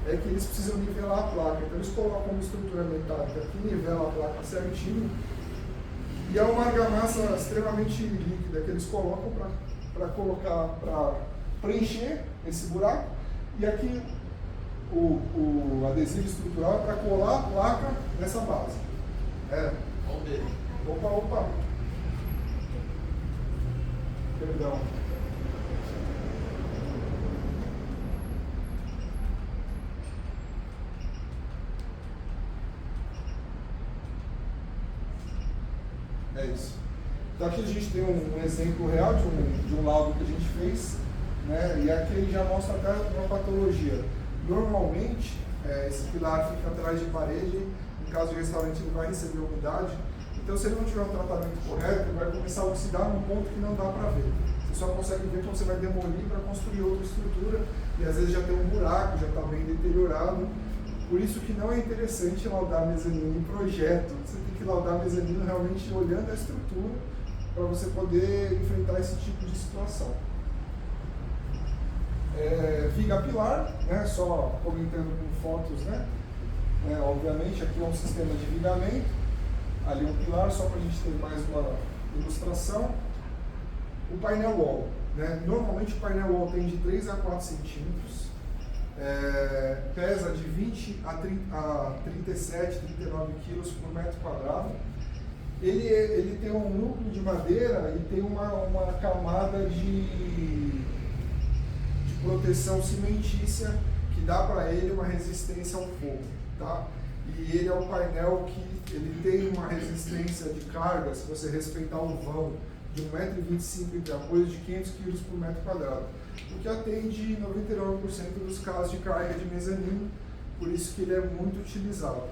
é que eles precisam nivelar a placa. Então, eles colocam uma estrutura metálica que nivela a placa certinho. E é uma argamassa extremamente líquida que eles colocam para preencher esse buraco. E aqui o adesivo estrutural é para colar a placa nessa base. Vamos ver. Opa. Perdão. É isso. Então aqui a gente tem um exemplo real de um laudo que a gente fez, né? E aqui ele já mostra até uma patologia. Normalmente, esse pilar fica atrás de parede, em caso de restaurante ele vai receber umidade, então se ele não tiver um tratamento correto, ele vai começar a oxidar num ponto que não dá para ver. Você só consegue ver quando você vai demolir para construir outra estrutura, e às vezes já tem um buraco, já está bem deteriorado. Por isso que não é interessante laudar mezanino em projeto. Você tem que laudar mezanino realmente olhando a estrutura para você poder enfrentar esse tipo de situação. Viga pilar, né? Só comentando com fotos, né? Obviamente aqui é um sistema de vigamento, ali um pilar, só para a gente ter mais uma ilustração. O painel wall, né? Normalmente o painel wall tem de 3 a 4 centímetros. Pesa de 20 a 37, 39 quilos por metro quadrado. Ele tem um núcleo de madeira e tem uma camada de proteção cimentícia que dá para ele uma resistência ao fogo, tá? E ele é um painel que ele tem uma resistência de carga, se você respeitar o vão de 1,25 m de apoio de 500 kg por metro quadrado, o que atende 99% dos casos de carga de mezanino, por isso que ele é muito utilizado.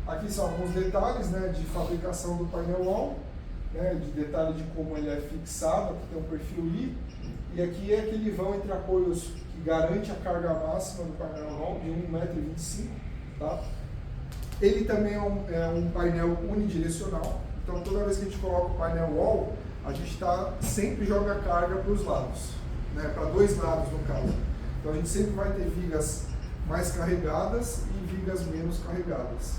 Aqui são alguns detalhes, né, de fabricação do painel wall, né, de detalhe de como ele é fixado, aqui tem um perfil I, e aqui é aquele vão entre apoios que garante a carga máxima do painel wall de 1,25 m, tá? Ele também é um painel unidirecional, então toda vez que a gente coloca o painel wall, a gente sempre joga a carga para os lados, né, para dois lados no caso. Então a gente sempre vai ter vigas mais carregadas e vigas menos carregadas.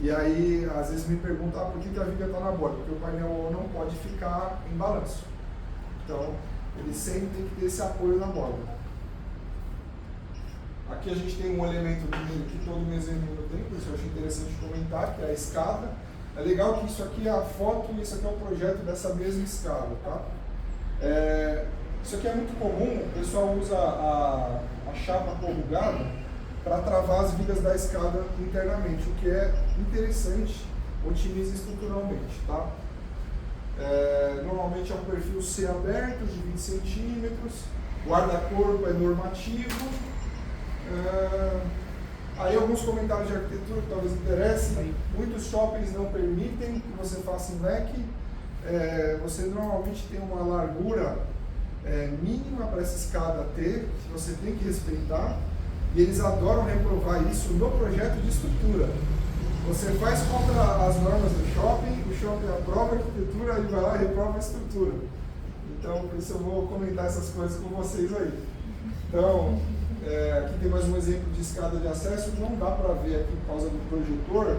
E aí, às vezes me perguntam, por que a viga está na borda? Porque o painel não pode ficar em balanço. Então, ele sempre tem que ter esse apoio na borda. Aqui a gente tem um elemento que todo mezanino tem, por isso eu achei interessante comentar, que é a escada. É legal que isso aqui é a foto e isso aqui é o projeto dessa mesma escada, tá? Isso aqui é muito comum, o pessoal usa a chapa corrugada para travar as vigas da escada internamente, o que é interessante, otimiza estruturalmente, tá? Normalmente é um perfil C aberto, de 20 centímetros, guarda-corpo é normativo. Aí alguns comentários de arquitetura que talvez interessem. Muitos shoppings não permitem que você faça em leque. Você normalmente tem uma largura mínima para essa escada ter, que você tem que respeitar. E eles adoram reprovar isso no projeto de estrutura. Você faz contra as normas do shopping, o shopping aprova a arquitetura, ele vai lá e reprova a estrutura. Então, por isso eu vou comentar essas coisas com vocês aí. Então, aqui tem mais um exemplo de escada de acesso, não dá para ver aqui por causa do projetor,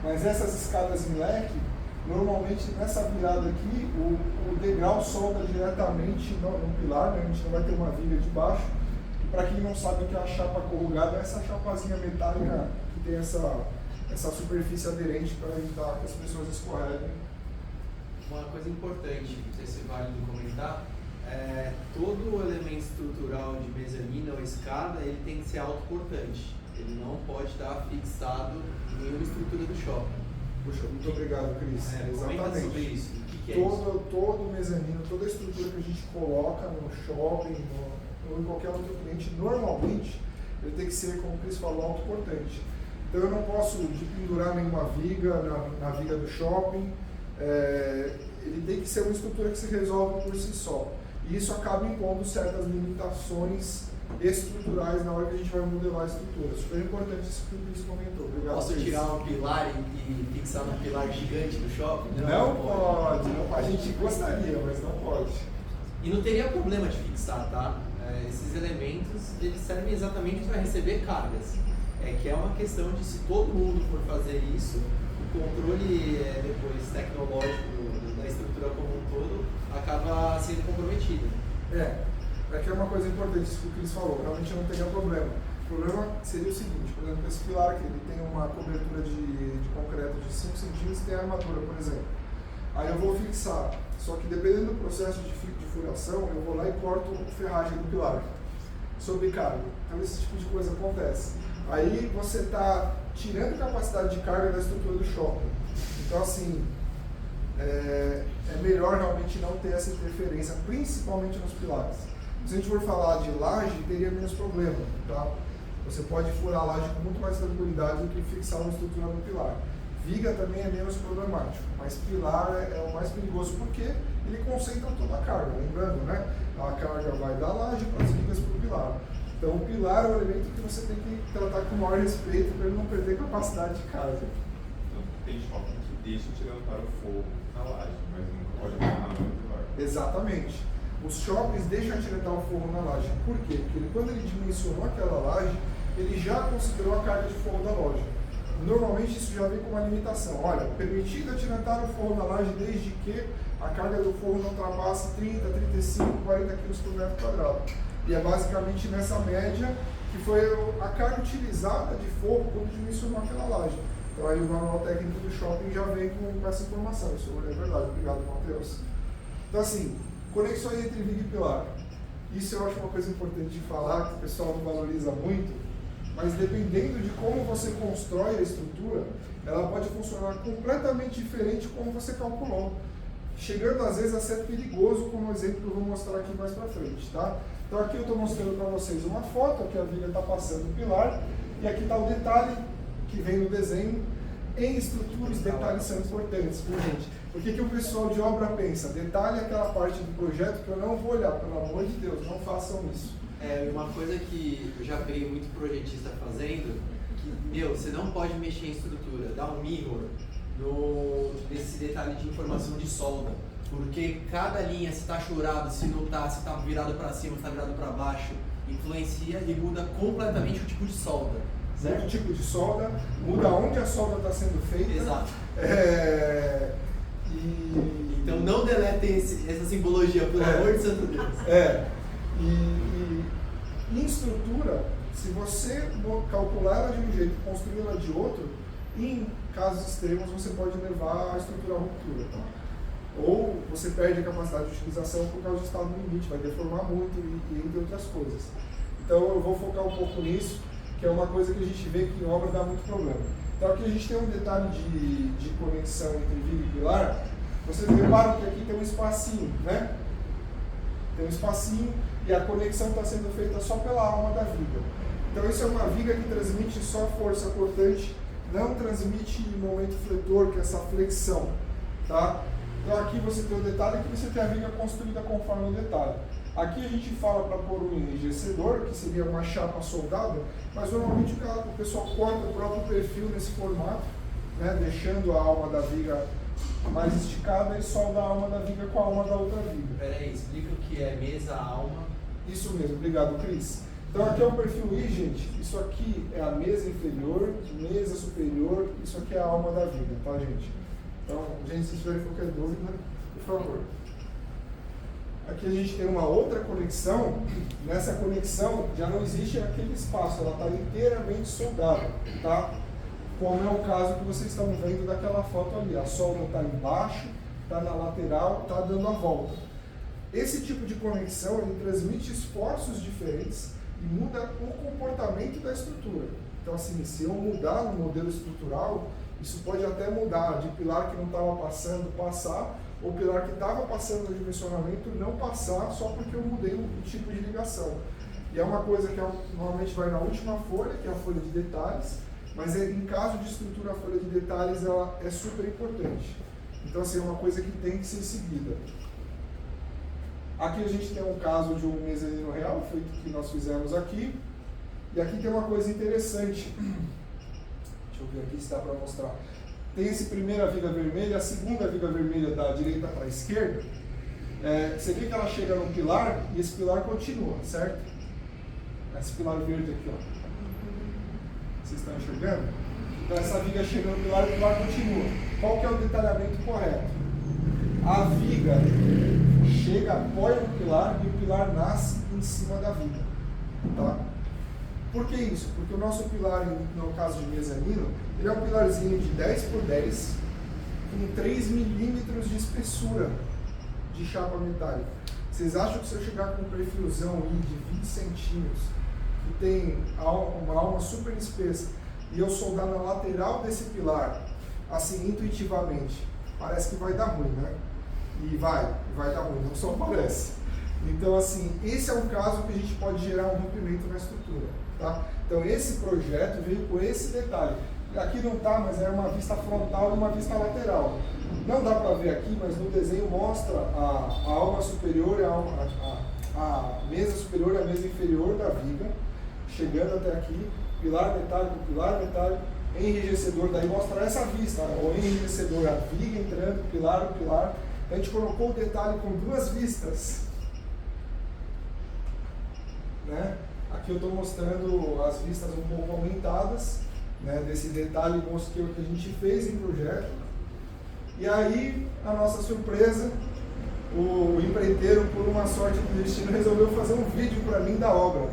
mas essas escadas em leque, normalmente nessa virada aqui, o degrau solda diretamente no pilar, né? A gente não vai ter uma viga de baixo. Para quem não sabe o que é a chapa corrugada, é essa chapazinha metálica que tem essa superfície aderente para evitar que as pessoas escorreguem. Uma coisa importante, não sei se vale comentar, todo elemento estrutural de mezanino ou escada, ele tem que ser autoportante. Ele não pode estar fixado em nenhuma estrutura do shopping. Puxa, muito obrigado, Cris. Exatamente. Sobre isso. O que é isso? Todo mezanino, toda a estrutura que a gente coloca no shopping, ou em qualquer outro cliente, normalmente ele tem que ser, como o Cris falou, autoportante. Então eu não posso pendurar nenhuma viga na viga do shopping. Ele tem que ser uma estrutura que se resolve por si só. E isso acaba impondo certas limitações estruturais na hora que a gente vai modelar a estrutura. Super importante isso que o Cris comentou. Obrigado. Posso tirar um pilar e fixar num pilar gigante do shopping? Não pode. A gente gostaria, mas não pode. E não teria problema de fixar, tá? Esses elementos, eles servem exatamente para receber cargas. Que é uma questão de, se todo mundo for fazer isso, o controle depois tecnológico da estrutura como um todo acaba sendo comprometido. Aqui é uma coisa importante, isso que o Cris falou, realmente não teria problema. O problema seria o seguinte, por exemplo, esse pilar aqui, ele tem uma cobertura de concreto de 5 centímetros e tem armadura, por exemplo. Aí eu vou fixar, só que dependendo do processo de furação, eu vou lá e corto a ferragem do pilar, sobrecarga. Então esse tipo de coisa acontece. Aí você está tirando capacidade de carga da estrutura do shopping. Então assim, é melhor realmente não ter essa interferência, principalmente nos pilares. Se a gente for falar de laje, teria menos problema, tá? Você pode furar a laje com muito mais tranquilidade do que fixar uma estrutura no pilar. Viga também é menos problemático, mas pilar é o mais perigoso porque ele concentra toda a carga, lembrando, né? A carga vai da laje para as vigas para o pilar. Então o pilar é o elemento que você tem que tratar com o maior respeito para ele não perder capacidade de carga. Então, tem shopping que deixa de levantar o fogo na laje, mas nunca pode levantar no pilar. Exatamente. Os shoppings deixam de levantar o fogo na laje. Por quê? Porque quando ele dimensionou aquela laje, ele já considerou a carga de fogo da loja. Normalmente isso já vem com uma limitação. Olha, permitido atirantar o forro na laje desde que a carga do forro não ultrapasse 30, 35, 40 kg por metro quadrado. E é basicamente nessa média que foi a carga utilizada de forro quando dimensionou aquela laje. Então aí o manual técnico do shopping já vem com essa informação. Isso é verdade. Obrigado, Matheus. Então assim, conexões entre viga e pilar. Isso eu acho uma coisa importante de falar, que o pessoal não valoriza muito. Mas dependendo de como você constrói a estrutura, ela pode funcionar completamente diferente de como você calculou. Chegando às vezes a ser perigoso, como o exemplo que eu vou mostrar aqui mais pra frente, tá? Então aqui eu estou mostrando para vocês uma foto, aqui a viga está passando o pilar, e aqui está o detalhe que vem no desenho. Em estrutura, os detalhes são importantes, viu, gente? O que o pessoal de obra pensa? Detalhe é aquela parte do projeto que eu não vou olhar, pelo amor de Deus, não façam isso. Uma coisa que eu já peguei muito projetista fazendo, que, você não pode mexer em estrutura, dá um mirror nesse detalhe de informação de solda, porque cada linha, se está churado, se não está, se está virado para cima, se está virado para baixo, influencia e muda completamente o tipo de solda. Muda o tipo de solda, muda onde a solda está sendo feita. Exato. Então não deletem essa simbologia, pelo amor de santo Deus. E em estrutura, se você calcular ela de um jeito e construir ela de outro, em casos extremos você pode levar a estrutura à ruptura. Tá? Ou você perde a capacidade de utilização por causa do estado limite, vai deformar muito e entre outras coisas. Então eu vou focar um pouco nisso, que é uma coisa que a gente vê que em obra dá muito problema. Então aqui a gente tem um detalhe de conexão entre viga e pilar. Vocês reparam que aqui tem um espacinho, né? Tem um espacinho e a conexão está sendo feita só pela alma da viga. Então isso é uma viga que transmite só força cortante, não transmite momento fletor, que é essa flexão, tá? Então aqui você tem o detalhe que você tem a viga construída conforme o detalhe. Aqui a gente fala para pôr um enrijecedor, que seria uma chapa soldada, mas normalmente o pessoal corta o próprio perfil nesse formato, né, deixando a alma da viga mais esticada e solda a alma da viga com a alma da outra viga. Peraí, explica o que é mesa, alma. Isso mesmo, obrigado, Cris. Então aqui é o perfil I, gente. Isso aqui é a mesa inferior, mesa superior, isso aqui é a alma da viga, tá, gente? Então, gente, se tiverem qualquer dúvida, por favor. Aqui a gente tem uma outra conexão. Nessa conexão já não existe aquele espaço, ela está inteiramente soldada, tá? Como é o caso que vocês estão vendo daquela foto ali. A solda está embaixo, está na lateral, está dando a volta. Esse tipo de conexão ele transmite esforços diferentes e muda o comportamento da estrutura. Então, assim, se eu mudar no modelo estrutural, isso pode até mudar de pilar que não estava passando, passar, ou pilar que estava passando no dimensionamento, não passar só porque eu mudei o tipo de ligação. E é uma coisa que normalmente vai na última folha, que é a folha de detalhes, mas em caso de estrutura, a folha de detalhes ela é super importante. Então, assim, é uma coisa que tem que ser seguida. Aqui a gente tem um caso de um mezanino real, foi o que nós fizemos aqui. E aqui tem uma coisa interessante. Deixa eu ver aqui se dá para mostrar. Tem esse primeira viga vermelha, a segunda viga vermelha da direita para a esquerda. Você vê que ela chega no pilar e esse pilar continua, certo? Esse pilar verde aqui, ó. Vocês estão enxergando? Então essa viga chega no pilar e o pilar continua. Qual que é o detalhamento correto? A viga chega, apoia no pilar e o pilar nasce em cima da viga. Tá? Por que isso? Porque o nosso pilar, no caso de mezanino, ele é um pilarzinho de 10 por 10 com 3 milímetros de espessura de chapa metálica. Vocês acham que se eu chegar com um perfilzão de 20 centímetros, que tem uma alma super espessa, e eu soldar na lateral desse pilar, assim, intuitivamente, parece que vai dar ruim, né? E vai dar ruim, não só parece. Então, assim, esse é um caso que a gente pode gerar um rompimento na estrutura, tá? Então, esse projeto veio com esse detalhe. Aqui não tá, mas é uma vista frontal e uma vista lateral. Não dá para ver aqui, mas no desenho mostra a alma superior e a mesa superior e a mesa inferior da viga, chegando até aqui, pilar metálico, enrijecedor, daí mostra essa vista, o enrijecedor, a viga entrando, o pilar. A gente colocou o detalhe com duas vistas. Né? Aqui eu estou mostrando as vistas um pouco aumentadas, né, desse detalhe mosqueiro que a gente fez em projeto. E aí, a nossa surpresa, o empreiteiro, por uma sorte do destino, resolveu fazer um vídeo para mim da obra.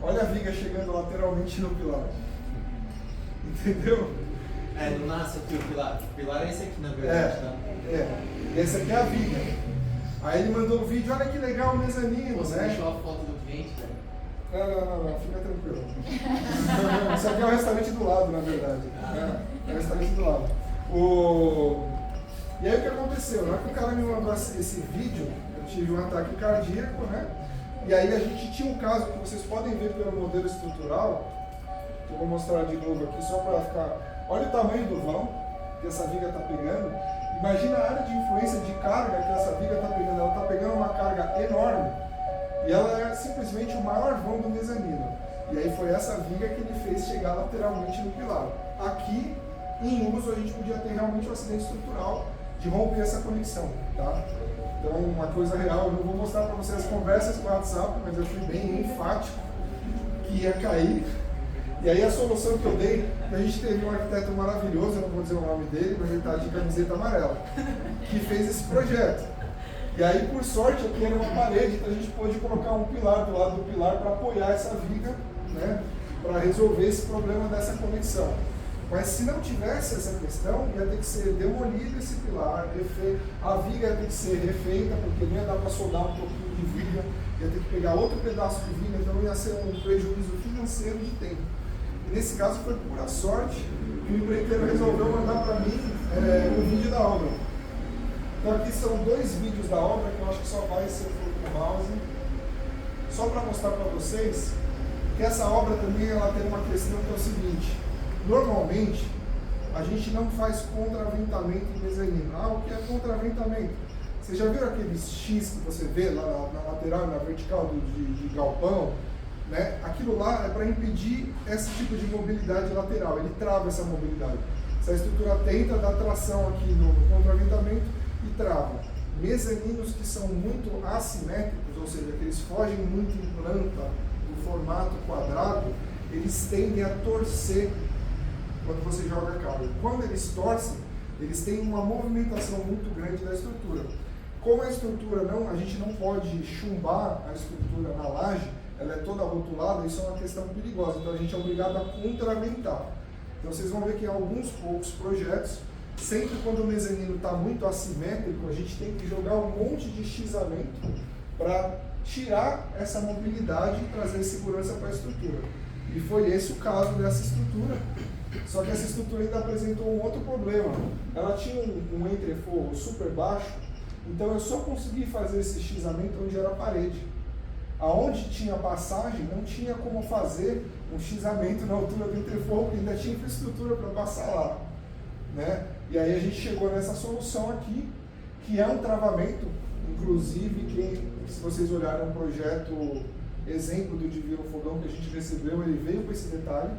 Olha a viga chegando lateralmente no pilar. Entendeu? Não nasce aqui o pilar. O pilar é esse aqui, na verdade, tá? Essa aqui é a viga. Aí ele mandou o vídeo, olha que legal o mezanino. Você né? deixou a foto do cliente, velho? Não, fica tranquilo. Isso aqui é o restaurante do lado, na verdade. É o restaurante do lado. E aí o que aconteceu? Na hora que o cara me mandou esse vídeo, eu tive um ataque cardíaco, né? E aí a gente tinha um caso que vocês podem ver pelo modelo estrutural, que eu vou mostrar de novo aqui só para ficar. Olha o tamanho do vão que essa viga está pegando. Imagina a área de influência de carga que essa viga está pegando. Ela está pegando uma carga enorme. E ela é simplesmente o maior vão do mezanino. E aí foi essa viga que ele fez chegar lateralmente no pilar. Aqui, em uso, a gente podia ter realmente um acidente estrutural de romper essa conexão, tá? Então, uma coisa real, eu não vou mostrar para vocês as conversas com o WhatsApp, mas eu fui bem enfático que ia cair. E aí a solução que eu dei, a gente teve um arquiteto maravilhoso, eu não vou dizer o nome dele, mas ele está de camiseta amarela, que fez esse projeto. E aí, por sorte, aqui era uma parede, então a gente pôde colocar um pilar do lado do pilar para apoiar essa viga, né, para resolver esse problema dessa conexão. Mas se não tivesse essa questão, ia ter que ser demolido esse pilar, a viga ia ter que ser refeita, porque não ia dar para soldar um pouquinho de viga, ia ter que pegar outro pedaço de viga, então ia ser um prejuízo financeiro de tempo. E nesse caso foi pura sorte que o empreiteiro resolveu mandar para mim o vídeo da obra. Então aqui são 2 vídeos da obra que eu acho que só vai ser com o mouse, só para mostrar para vocês que essa obra também ela tem uma questão que é o seguinte: normalmente a gente não faz contraventamento em mezanino. O que é contraventamento? Você já viu aqueles X que você vê lá na lateral e na vertical de galpão? Né? Aquilo lá é para impedir esse tipo de mobilidade lateral, ele trava essa mobilidade. Essa estrutura tenta dar tração aqui no contraventamento e trava. Mezaninos que são muito assimétricos, ou seja, que eles fogem muito em planta do formato quadrado, eles tendem a torcer quando você joga carga. Quando eles torcem, eles têm uma movimentação muito grande da estrutura. Como a estrutura a gente não pode chumbar a estrutura na laje, ela é toda rotulada, isso é uma questão perigosa, então a gente é obrigado a contraventar. Então vocês vão ver que em alguns poucos projetos, sempre quando o mezanino está muito assimétrico, a gente tem que jogar um monte de xamento para tirar essa mobilidade e trazer segurança para a estrutura. E foi esse o caso dessa estrutura. Só que essa estrutura ainda apresentou um outro problema. Ela tinha um entreforro super baixo, então eu só consegui fazer esse xamento onde era a parede. Aonde tinha passagem, não tinha como fazer um xamento na altura do entreforro, porque ainda tinha infraestrutura para passar lá. Né? E aí a gente chegou nessa solução aqui, que é um travamento, inclusive, se vocês olharem um projeto exemplo do Divino Fogão que a gente recebeu, ele veio com esse detalhe,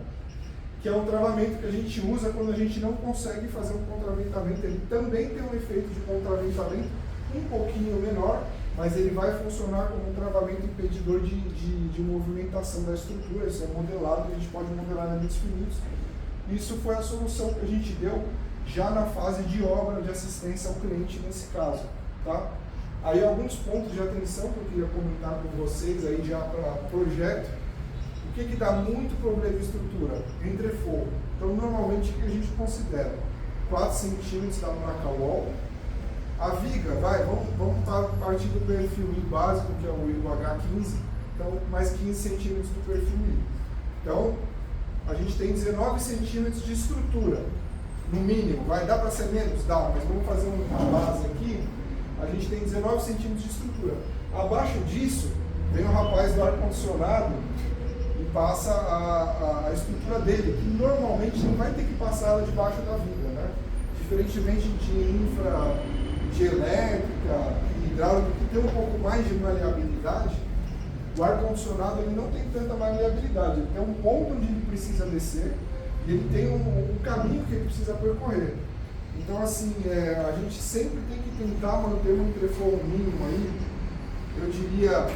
que é um travamento que a gente usa quando a gente não consegue fazer um contraventamento. Ele também tem um efeito de contraventamento um pouquinho menor, mas ele vai funcionar como um travamento impedidor de movimentação da estrutura. Isso é modelado, a gente pode modelar em limites finitos. Isso foi a solução que a gente deu já na fase de obra de assistência ao cliente nesse caso. Tá? Aí alguns pontos de atenção que eu queria comentar com vocês aí já para projeto. O que dá muito problema em estrutura? Entreforro. Então normalmente o que a gente considera? 4 centímetros da placa wall. A viga, vamos partir do perfil I básico, que é o H15, então mais 15 centímetros do perfil I. Então, a gente tem 19 centímetros de estrutura, no mínimo. Vai dar para ser menos? Dá, mas vamos fazer uma base aqui. A gente tem 19 centímetros de estrutura. Abaixo disso, vem o rapaz do ar-condicionado e passa a estrutura dele, que normalmente não vai ter que passar ela debaixo da viga, né? Diferentemente de infra, de elétrica e hidráulica, que tem um pouco mais de maleabilidade, o ar-condicionado ele não tem tanta maleabilidade. Ele tem um ponto onde ele precisa descer e ele tem um caminho que ele precisa percorrer. Então, assim, a gente sempre tem que tentar manter um entreforro mínimo aí, eu diria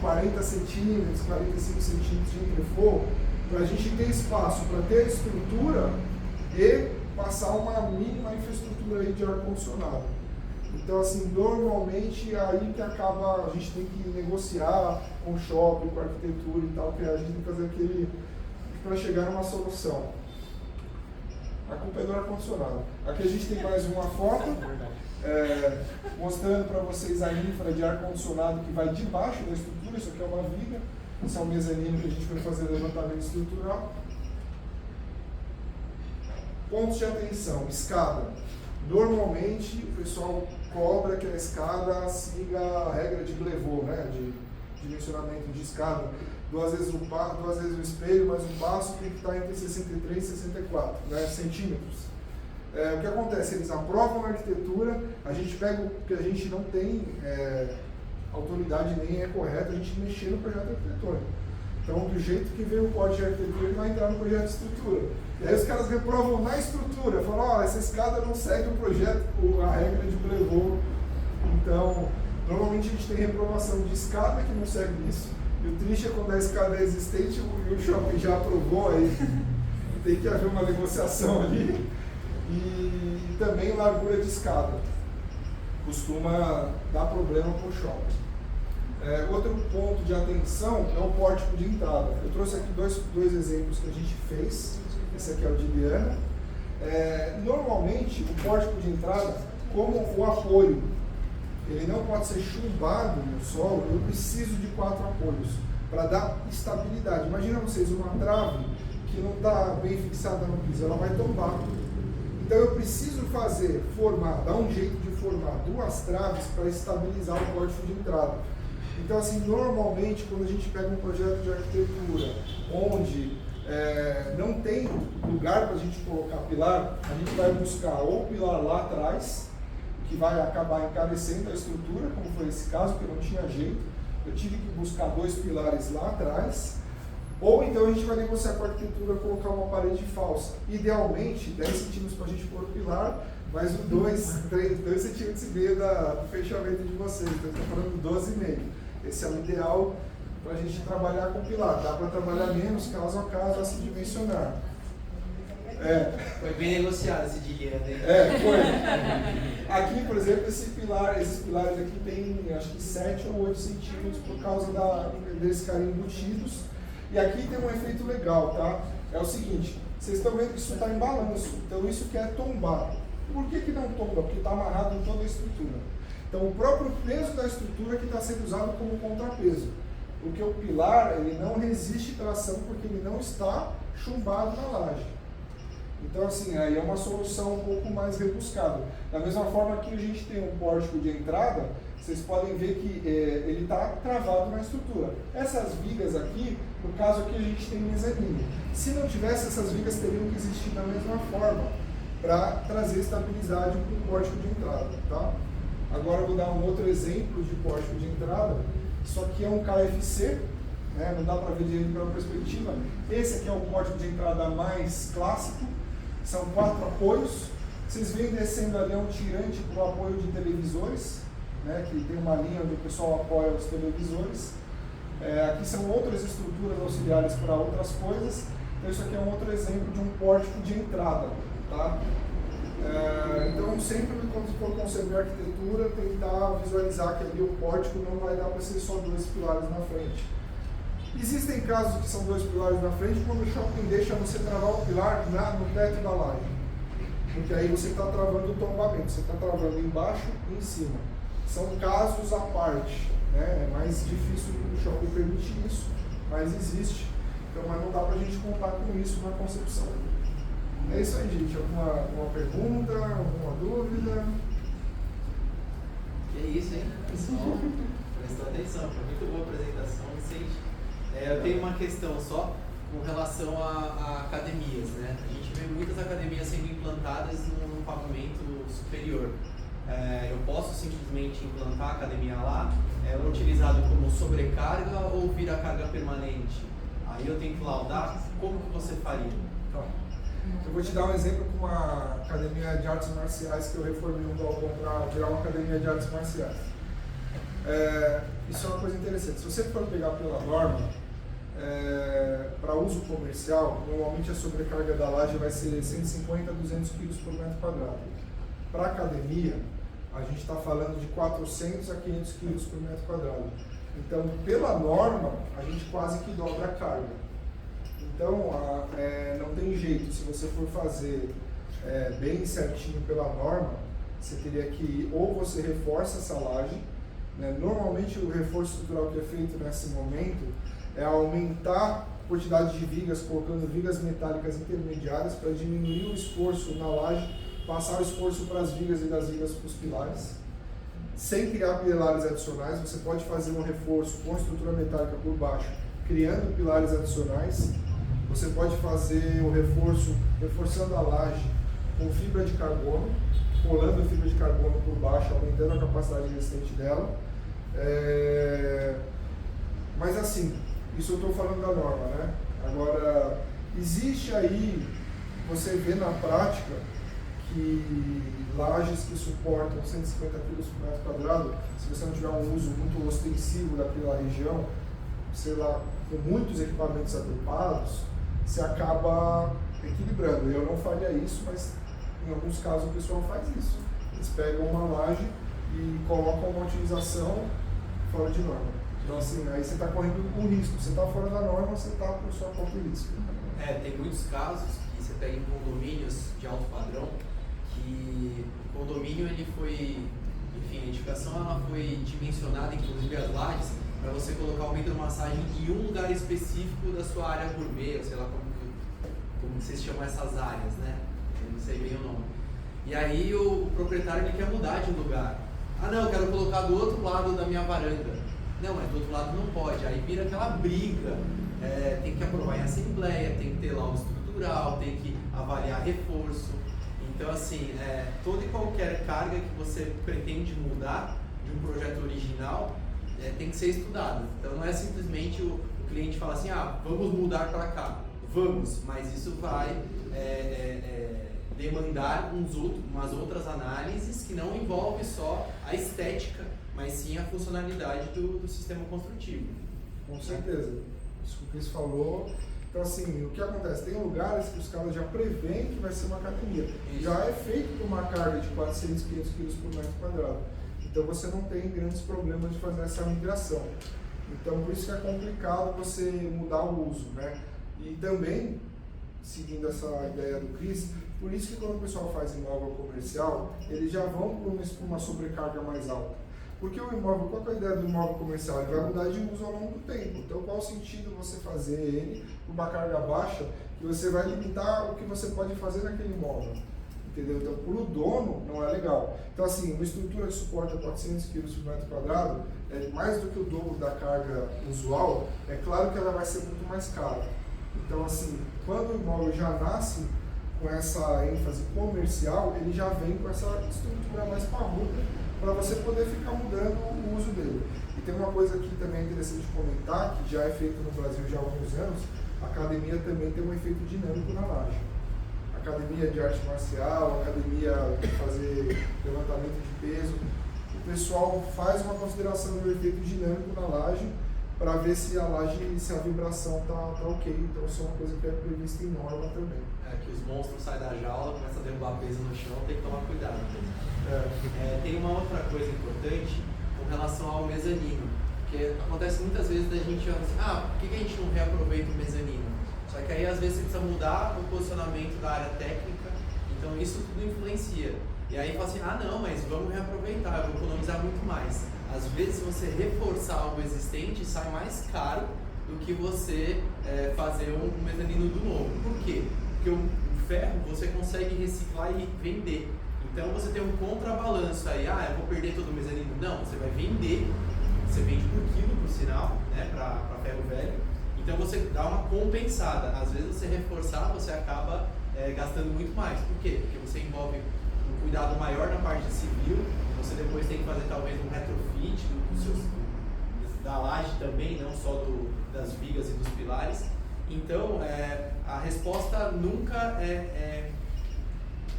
40 centímetros, 45 centímetros de entreforro, para a gente ter espaço para ter estrutura e passar uma mínima infraestrutura aí de ar-condicionado. Então, assim, normalmente é aí que acaba, a gente tem que negociar com o shopping, com a arquitetura e tal, que a gente tem que fazer aquele, para chegar numa solução. A culpa é do ar-condicionado. Aqui a gente tem mais uma foto, mostrando para vocês a infra de ar-condicionado que vai debaixo da estrutura. Isso aqui é uma viga, esse é um mezanino que a gente foi fazer levantamento estrutural. Pontos de atenção, escada. Normalmente o pessoal cobra que a escada siga a regra de Blevaux, né, de dimensionamento de escada. 2 vezes o espelho, mas o passo tem que estar entre 63 e 64 centímetros. O que acontece? Eles aprovam a arquitetura, a gente pega o que a gente não tem autoridade nem é correto, a gente mexer no projeto arquitetônico. Então, do jeito que veio o código de arquitetura, ele vai entrar no projeto de estrutura. E aí os caras reprovam na estrutura, falam, essa escada não segue o projeto, a regra de Blevaux. Então, normalmente a gente tem reprovação de escada que não segue isso, E o triste é quando a escada é existente e o shopping já aprovou, aí tem que haver uma negociação ali. E também largura de escada. Costuma dar problema para o shopping. Outro ponto de atenção é o pórtico de entrada. Eu trouxe aqui dois exemplos que a gente fez. Esse aqui é o de Liana. Normalmente, o pórtico de entrada, como o apoio, ele não pode ser chumbado no solo, eu preciso de 4 apoios para dar estabilidade. Imagina vocês uma trave que não está bem fixada no piso, ela vai tombar. Então eu preciso dar um jeito de formar 2 traves para estabilizar o pórtico de entrada. Então assim, normalmente quando a gente pega um projeto de arquitetura onde não tem lugar para a gente colocar pilar, a gente vai buscar ou pilar lá atrás, que vai acabar encarecendo a estrutura, como foi esse caso, que não tinha jeito. Eu tive que buscar 2 pilares lá atrás, ou então a gente vai negociar com a arquitetura colocar uma parede falsa. Idealmente, 10 centímetros para a gente pôr o pilar, mais 2 centímetros e meio do fechamento de vocês. Então, estou falando 12,5. Esse é o ideal para a gente trabalhar com pilar. Dá para trabalhar menos, caso a caso, assim dimensionar. Foi bem negociado esse de Liana, hein? Foi. Aqui, por exemplo, esses pilares aqui tem acho que 7 ou 8 centímetros por causa deles ficarem embutidos. E aqui tem um efeito legal, tá? É o seguinte, vocês estão vendo que isso está em balanço, então isso quer tombar. Por que não tomba? Porque está amarrado em toda a estrutura. Então o próprio peso da estrutura que está sendo usado como contrapeso. Porque o pilar, ele não resiste tração porque ele não está chumbado na laje. Então, assim, aí é uma solução um pouco mais rebuscada. Da mesma forma que a gente tem um pórtico de entrada, vocês podem ver que ele está travado na estrutura. Essas vigas aqui, no caso aqui a gente tem mezanino. Se não tivesse, essas vigas teriam que existir da mesma forma, para trazer estabilidade para o pórtico de entrada, tá? Agora eu vou dar um outro exemplo de pórtico de entrada. Isso aqui é um KFC, né? Não dá para ver direito pela perspectiva. Esse aqui é o pórtico de entrada mais clássico. São 4 apoios. Vocês veem descendo ali um tirante para o apoio de televisores, né, que tem uma linha onde o pessoal apoia os televisores. Aqui são outras estruturas auxiliares para outras coisas. Então isso aqui é um outro exemplo de um pórtico de entrada. Tá? Então sempre quando for conceber a arquitetura, tentar visualizar que ali o pórtico não vai dar para ser só 2 pilares na frente. Existem casos que são 2 pilares na frente quando o shopping deixa você travar o pilar no teto da laje. Porque aí você está travando o tombamento, você está travando embaixo e em cima. São casos à parte, né? É mais difícil o shopping permitir isso, mas existe. Então, mas não dá para a gente contar com isso na concepção. É isso aí, gente. Alguma pergunta, alguma dúvida? Que isso, hein? Pessoal, prestou atenção, foi muito boa a apresentação, Vicente. Eu tenho uma questão só com relação a academias, né? A gente vê muitas academias sendo implantadas no pavimento superior. Eu posso simplesmente implantar a academia lá, ela é utilizada como sobrecarga ou vira carga permanente? Aí eu tenho que laudar, como que você faria? Tá. Eu vou te dar um exemplo com uma academia de artes marciais que eu reformei um galpão para virar uma academia de artes marciais. Isso é uma coisa interessante. Se você for pegar pela norma, para uso comercial, normalmente a sobrecarga da laje vai ser 150 a 200 kg por metro quadrado. Para academia, a gente está falando de 400 a 500 kg por metro quadrado. Então, pela norma, a gente quase que dobra a carga. Então, não tem jeito. Se você for fazer bem certinho pela norma, você teria que, ou você reforça essa laje, né? Normalmente o reforço estrutural que é feito nesse momento é aumentar a quantidade de vigas, colocando vigas metálicas intermediárias para diminuir o esforço na laje, passar o esforço para as vigas e das vigas para os pilares. Sem criar pilares adicionais, você pode fazer um reforço com estrutura metálica por baixo, criando pilares adicionais. Você pode fazer o reforço, reforçando a laje com fibra de carbono, colando fibra de carbono por baixo, aumentando a capacidade resistente dela. Mas assim, isso eu estou falando da norma, né? Agora, existe aí, você vê na prática, que lajes que suportam 150 kg por metro quadrado, se você não tiver um uso muito ostensivo daquela região, sei lá, com muitos equipamentos agrupados, você acaba equilibrando. Eu não faria isso, mas em alguns casos o pessoal faz isso. Eles pegam uma laje e colocam uma utilização fora de norma. Então assim, aí você está correndo um risco. Você está fora da norma, você está por sua própria risco. Tem muitos casos que você pega em condomínios de alto padrão, que o condomínio ele foi, enfim, a edificação ela foi dimensionada, inclusive as lajes, para você colocar uma hidromassagem em um lugar específico da sua área gourmet, ou sei lá como vocês chamam essas áreas, né? Eu não sei bem o nome. E aí o proprietário ele quer mudar de lugar. Ah não, eu quero colocar do outro lado da minha varanda. Não, mas do outro lado não pode. Aí vira aquela briga. Tem que aprovar em assembleia, tem que ter laudo estrutural, tem que avaliar reforço. Então assim, toda e qualquer carga que você pretende mudar de um projeto original tem que ser estudado. Então não é simplesmente o cliente falar assim, vamos mudar para cá. Vamos, mas isso vai demandar umas outras análises que não envolvem só a estética, mas sim a funcionalidade do sistema construtivo. Com certeza. Isso que o Cris falou. Então assim, o que acontece? Tem lugares que os caras já preveem que vai ser uma academia. Isso. Já é feito por uma carga de 400, 500 quilos por metro quadrado. Então você não tem grandes problemas de fazer essa migração. Então por isso que é complicado você mudar o uso, né? E também, seguindo essa ideia do Cris, por isso que quando o pessoal faz imóvel comercial, eles já vão por uma sobrecarga mais alta. Porque o imóvel, qual é a ideia do imóvel comercial? Ele vai mudar de uso ao longo do tempo. Então qual o sentido você fazer ele por uma carga baixa, que você vai limitar o que você pode fazer naquele imóvel? Entendeu? Então, para o dono, não é legal. Então, assim, uma estrutura que suporta 400 kg por metro quadrado, é mais do que o dobro da carga usual, é claro que ela vai ser muito mais cara. Então, assim, quando o imóvel já nasce com essa ênfase comercial, ele já vem com essa estrutura mais parruda para você poder ficar mudando o uso dele. E tem uma coisa que também é interessante comentar, que já é feito no Brasil já há alguns anos, a academia também tem um efeito dinâmico na laje. Academia de arte marcial, academia de fazer levantamento de peso, o pessoal faz uma consideração do efeito dinâmico na laje para ver se a laje, se a vibração tá ok. Então isso é uma coisa que é prevista em norma também. Que os monstros saem da jaula, começam a derrubar peso no chão, tem que tomar cuidado. Tem uma outra coisa importante com relação ao mezanino, porque acontece muitas vezes da gente assim, por que a gente não reaproveita o mezanino? Só que aí às vezes você precisa mudar o posicionamento da área técnica, então isso tudo influencia. E aí fala assim, não, mas vamos reaproveitar, eu vou economizar muito mais. Às vezes você reforçar algo existente sai mais caro do que você fazer um mezanino do novo. Por quê? Porque o ferro você consegue reciclar e vender. Então você tem um contrabalanço aí, eu vou perder todo o mezanino. Não, você vai vender, você vende por quilo, por sinal, né, para ferro velho. Então você dá uma compensada. Às vezes você reforçar, você acaba gastando muito mais. Por quê? Porque você envolve um cuidado maior na parte civil, você depois tem que fazer talvez um retrofit da laje também, não só das vigas e dos pilares. Então a resposta nunca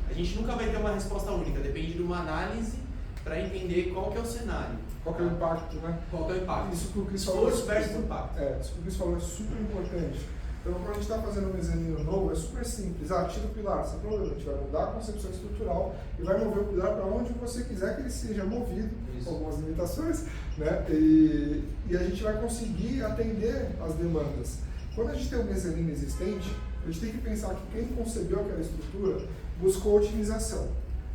a gente nunca vai ter uma resposta única, depende de uma análise para entender qual que é o cenário. Qual que é o impacto, né? Qual que é o impacto? Isso que o Cris falou, Esforço versus impacto. Isso que o Cris falou é super importante. Então, quando a gente está fazendo um mezanino novo, é super simples. Tira o pilar, sem problema. A gente vai mudar a concepção estrutural e vai mover o pilar para onde você quiser que ele seja movido, com algumas limitações, né? E a gente vai conseguir atender as demandas. Quando a gente tem um mezanino existente, a gente tem que pensar que quem concebeu aquela estrutura buscou otimização.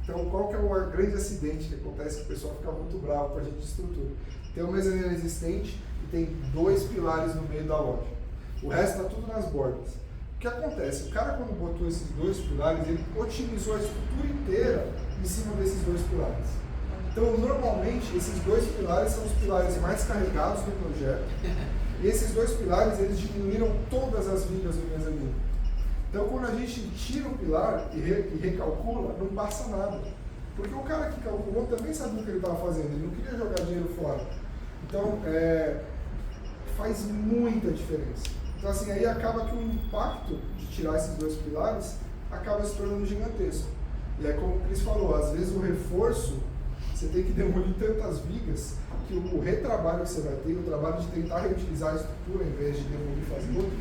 Então, qual que é o grande acidente que acontece que o pessoal fica muito bravo com a gente de estrutura? Tem um mezanino existente e tem 2 pilares no meio da loja. O resto está tudo nas bordas. O que acontece? O cara, quando botou esses 2 pilares, ele otimizou a estrutura inteira em cima desses 2 pilares. Então, normalmente, esses 2 pilares são os pilares mais carregados do projeto. E esses 2 pilares, eles diminuíram todas as vigas do mezanino. Então, quando a gente tira o pilar e recalcula, não passa nada. Porque o cara que calculou também sabia o que ele estava fazendo, ele não queria jogar dinheiro fora. Então, faz muita diferença. Então, assim, aí acaba que o impacto de tirar esses 2 pilares acaba se tornando gigantesco. E é como o Cris falou, às vezes o reforço você tem que demolir tantas vigas que o retrabalho que você vai ter, o trabalho de tentar reutilizar a estrutura em vez de demolir e fazer outro,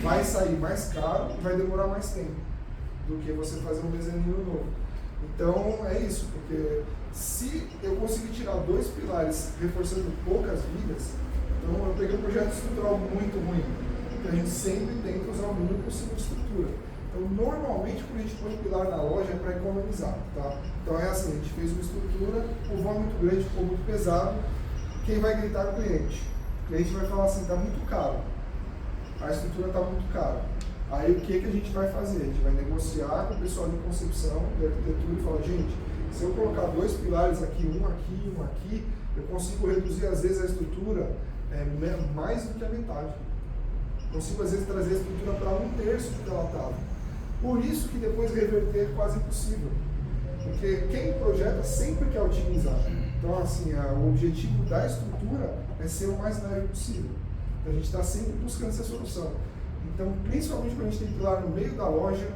vai sair mais caro e vai demorar mais tempo do que você fazer um mezanino novo. Então é isso, porque se eu conseguir tirar 2 pilares reforçando poucas vigas, então eu peguei um projeto estrutural muito ruim, então a gente sempre tenta usar o mínimo possível de estrutura. Então, normalmente, quando a gente põe pilar na loja é para economizar, tá? Então é assim, a gente fez uma estrutura, o vão muito grande, ficou muito pesado, quem vai gritar é o cliente. O cliente vai falar assim, está muito caro, a estrutura está muito cara. Aí o que a gente vai fazer? A gente vai negociar com o pessoal de concepção, de arquitetura e falar, gente, se eu colocar 2 pilares aqui, um aqui, eu consigo reduzir às vezes a estrutura mais do que a metade. Consigo às vezes trazer a estrutura para 1/3 do que ela estava. Por isso que depois reverter é quase impossível. Porque quem projeta sempre quer otimizar. Então, assim, o objetivo da estrutura é ser o mais leve possível. Então, a gente está sempre buscando essa solução. Então, principalmente quando a gente tem pilar no meio da loja,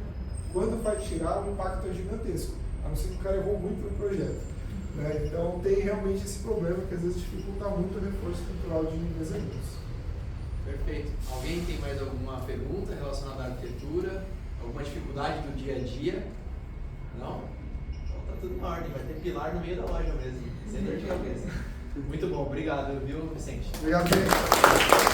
quando vai tirar, o impacto é gigantesco. A não ser que o cara errou muito no projeto. Né? Então, tem realmente esse problema que às vezes dificulta muito o reforço estrutural de mezaninos. Perfeito. Alguém tem mais alguma pergunta relacionada à arquitetura? Alguma dificuldade do dia a dia? Não? Então tá tudo na ordem, vai ter pilar no meio da loja mesmo, sem dor de cabeça. Muito bom, obrigado, viu, Vicente? Obrigado, gente.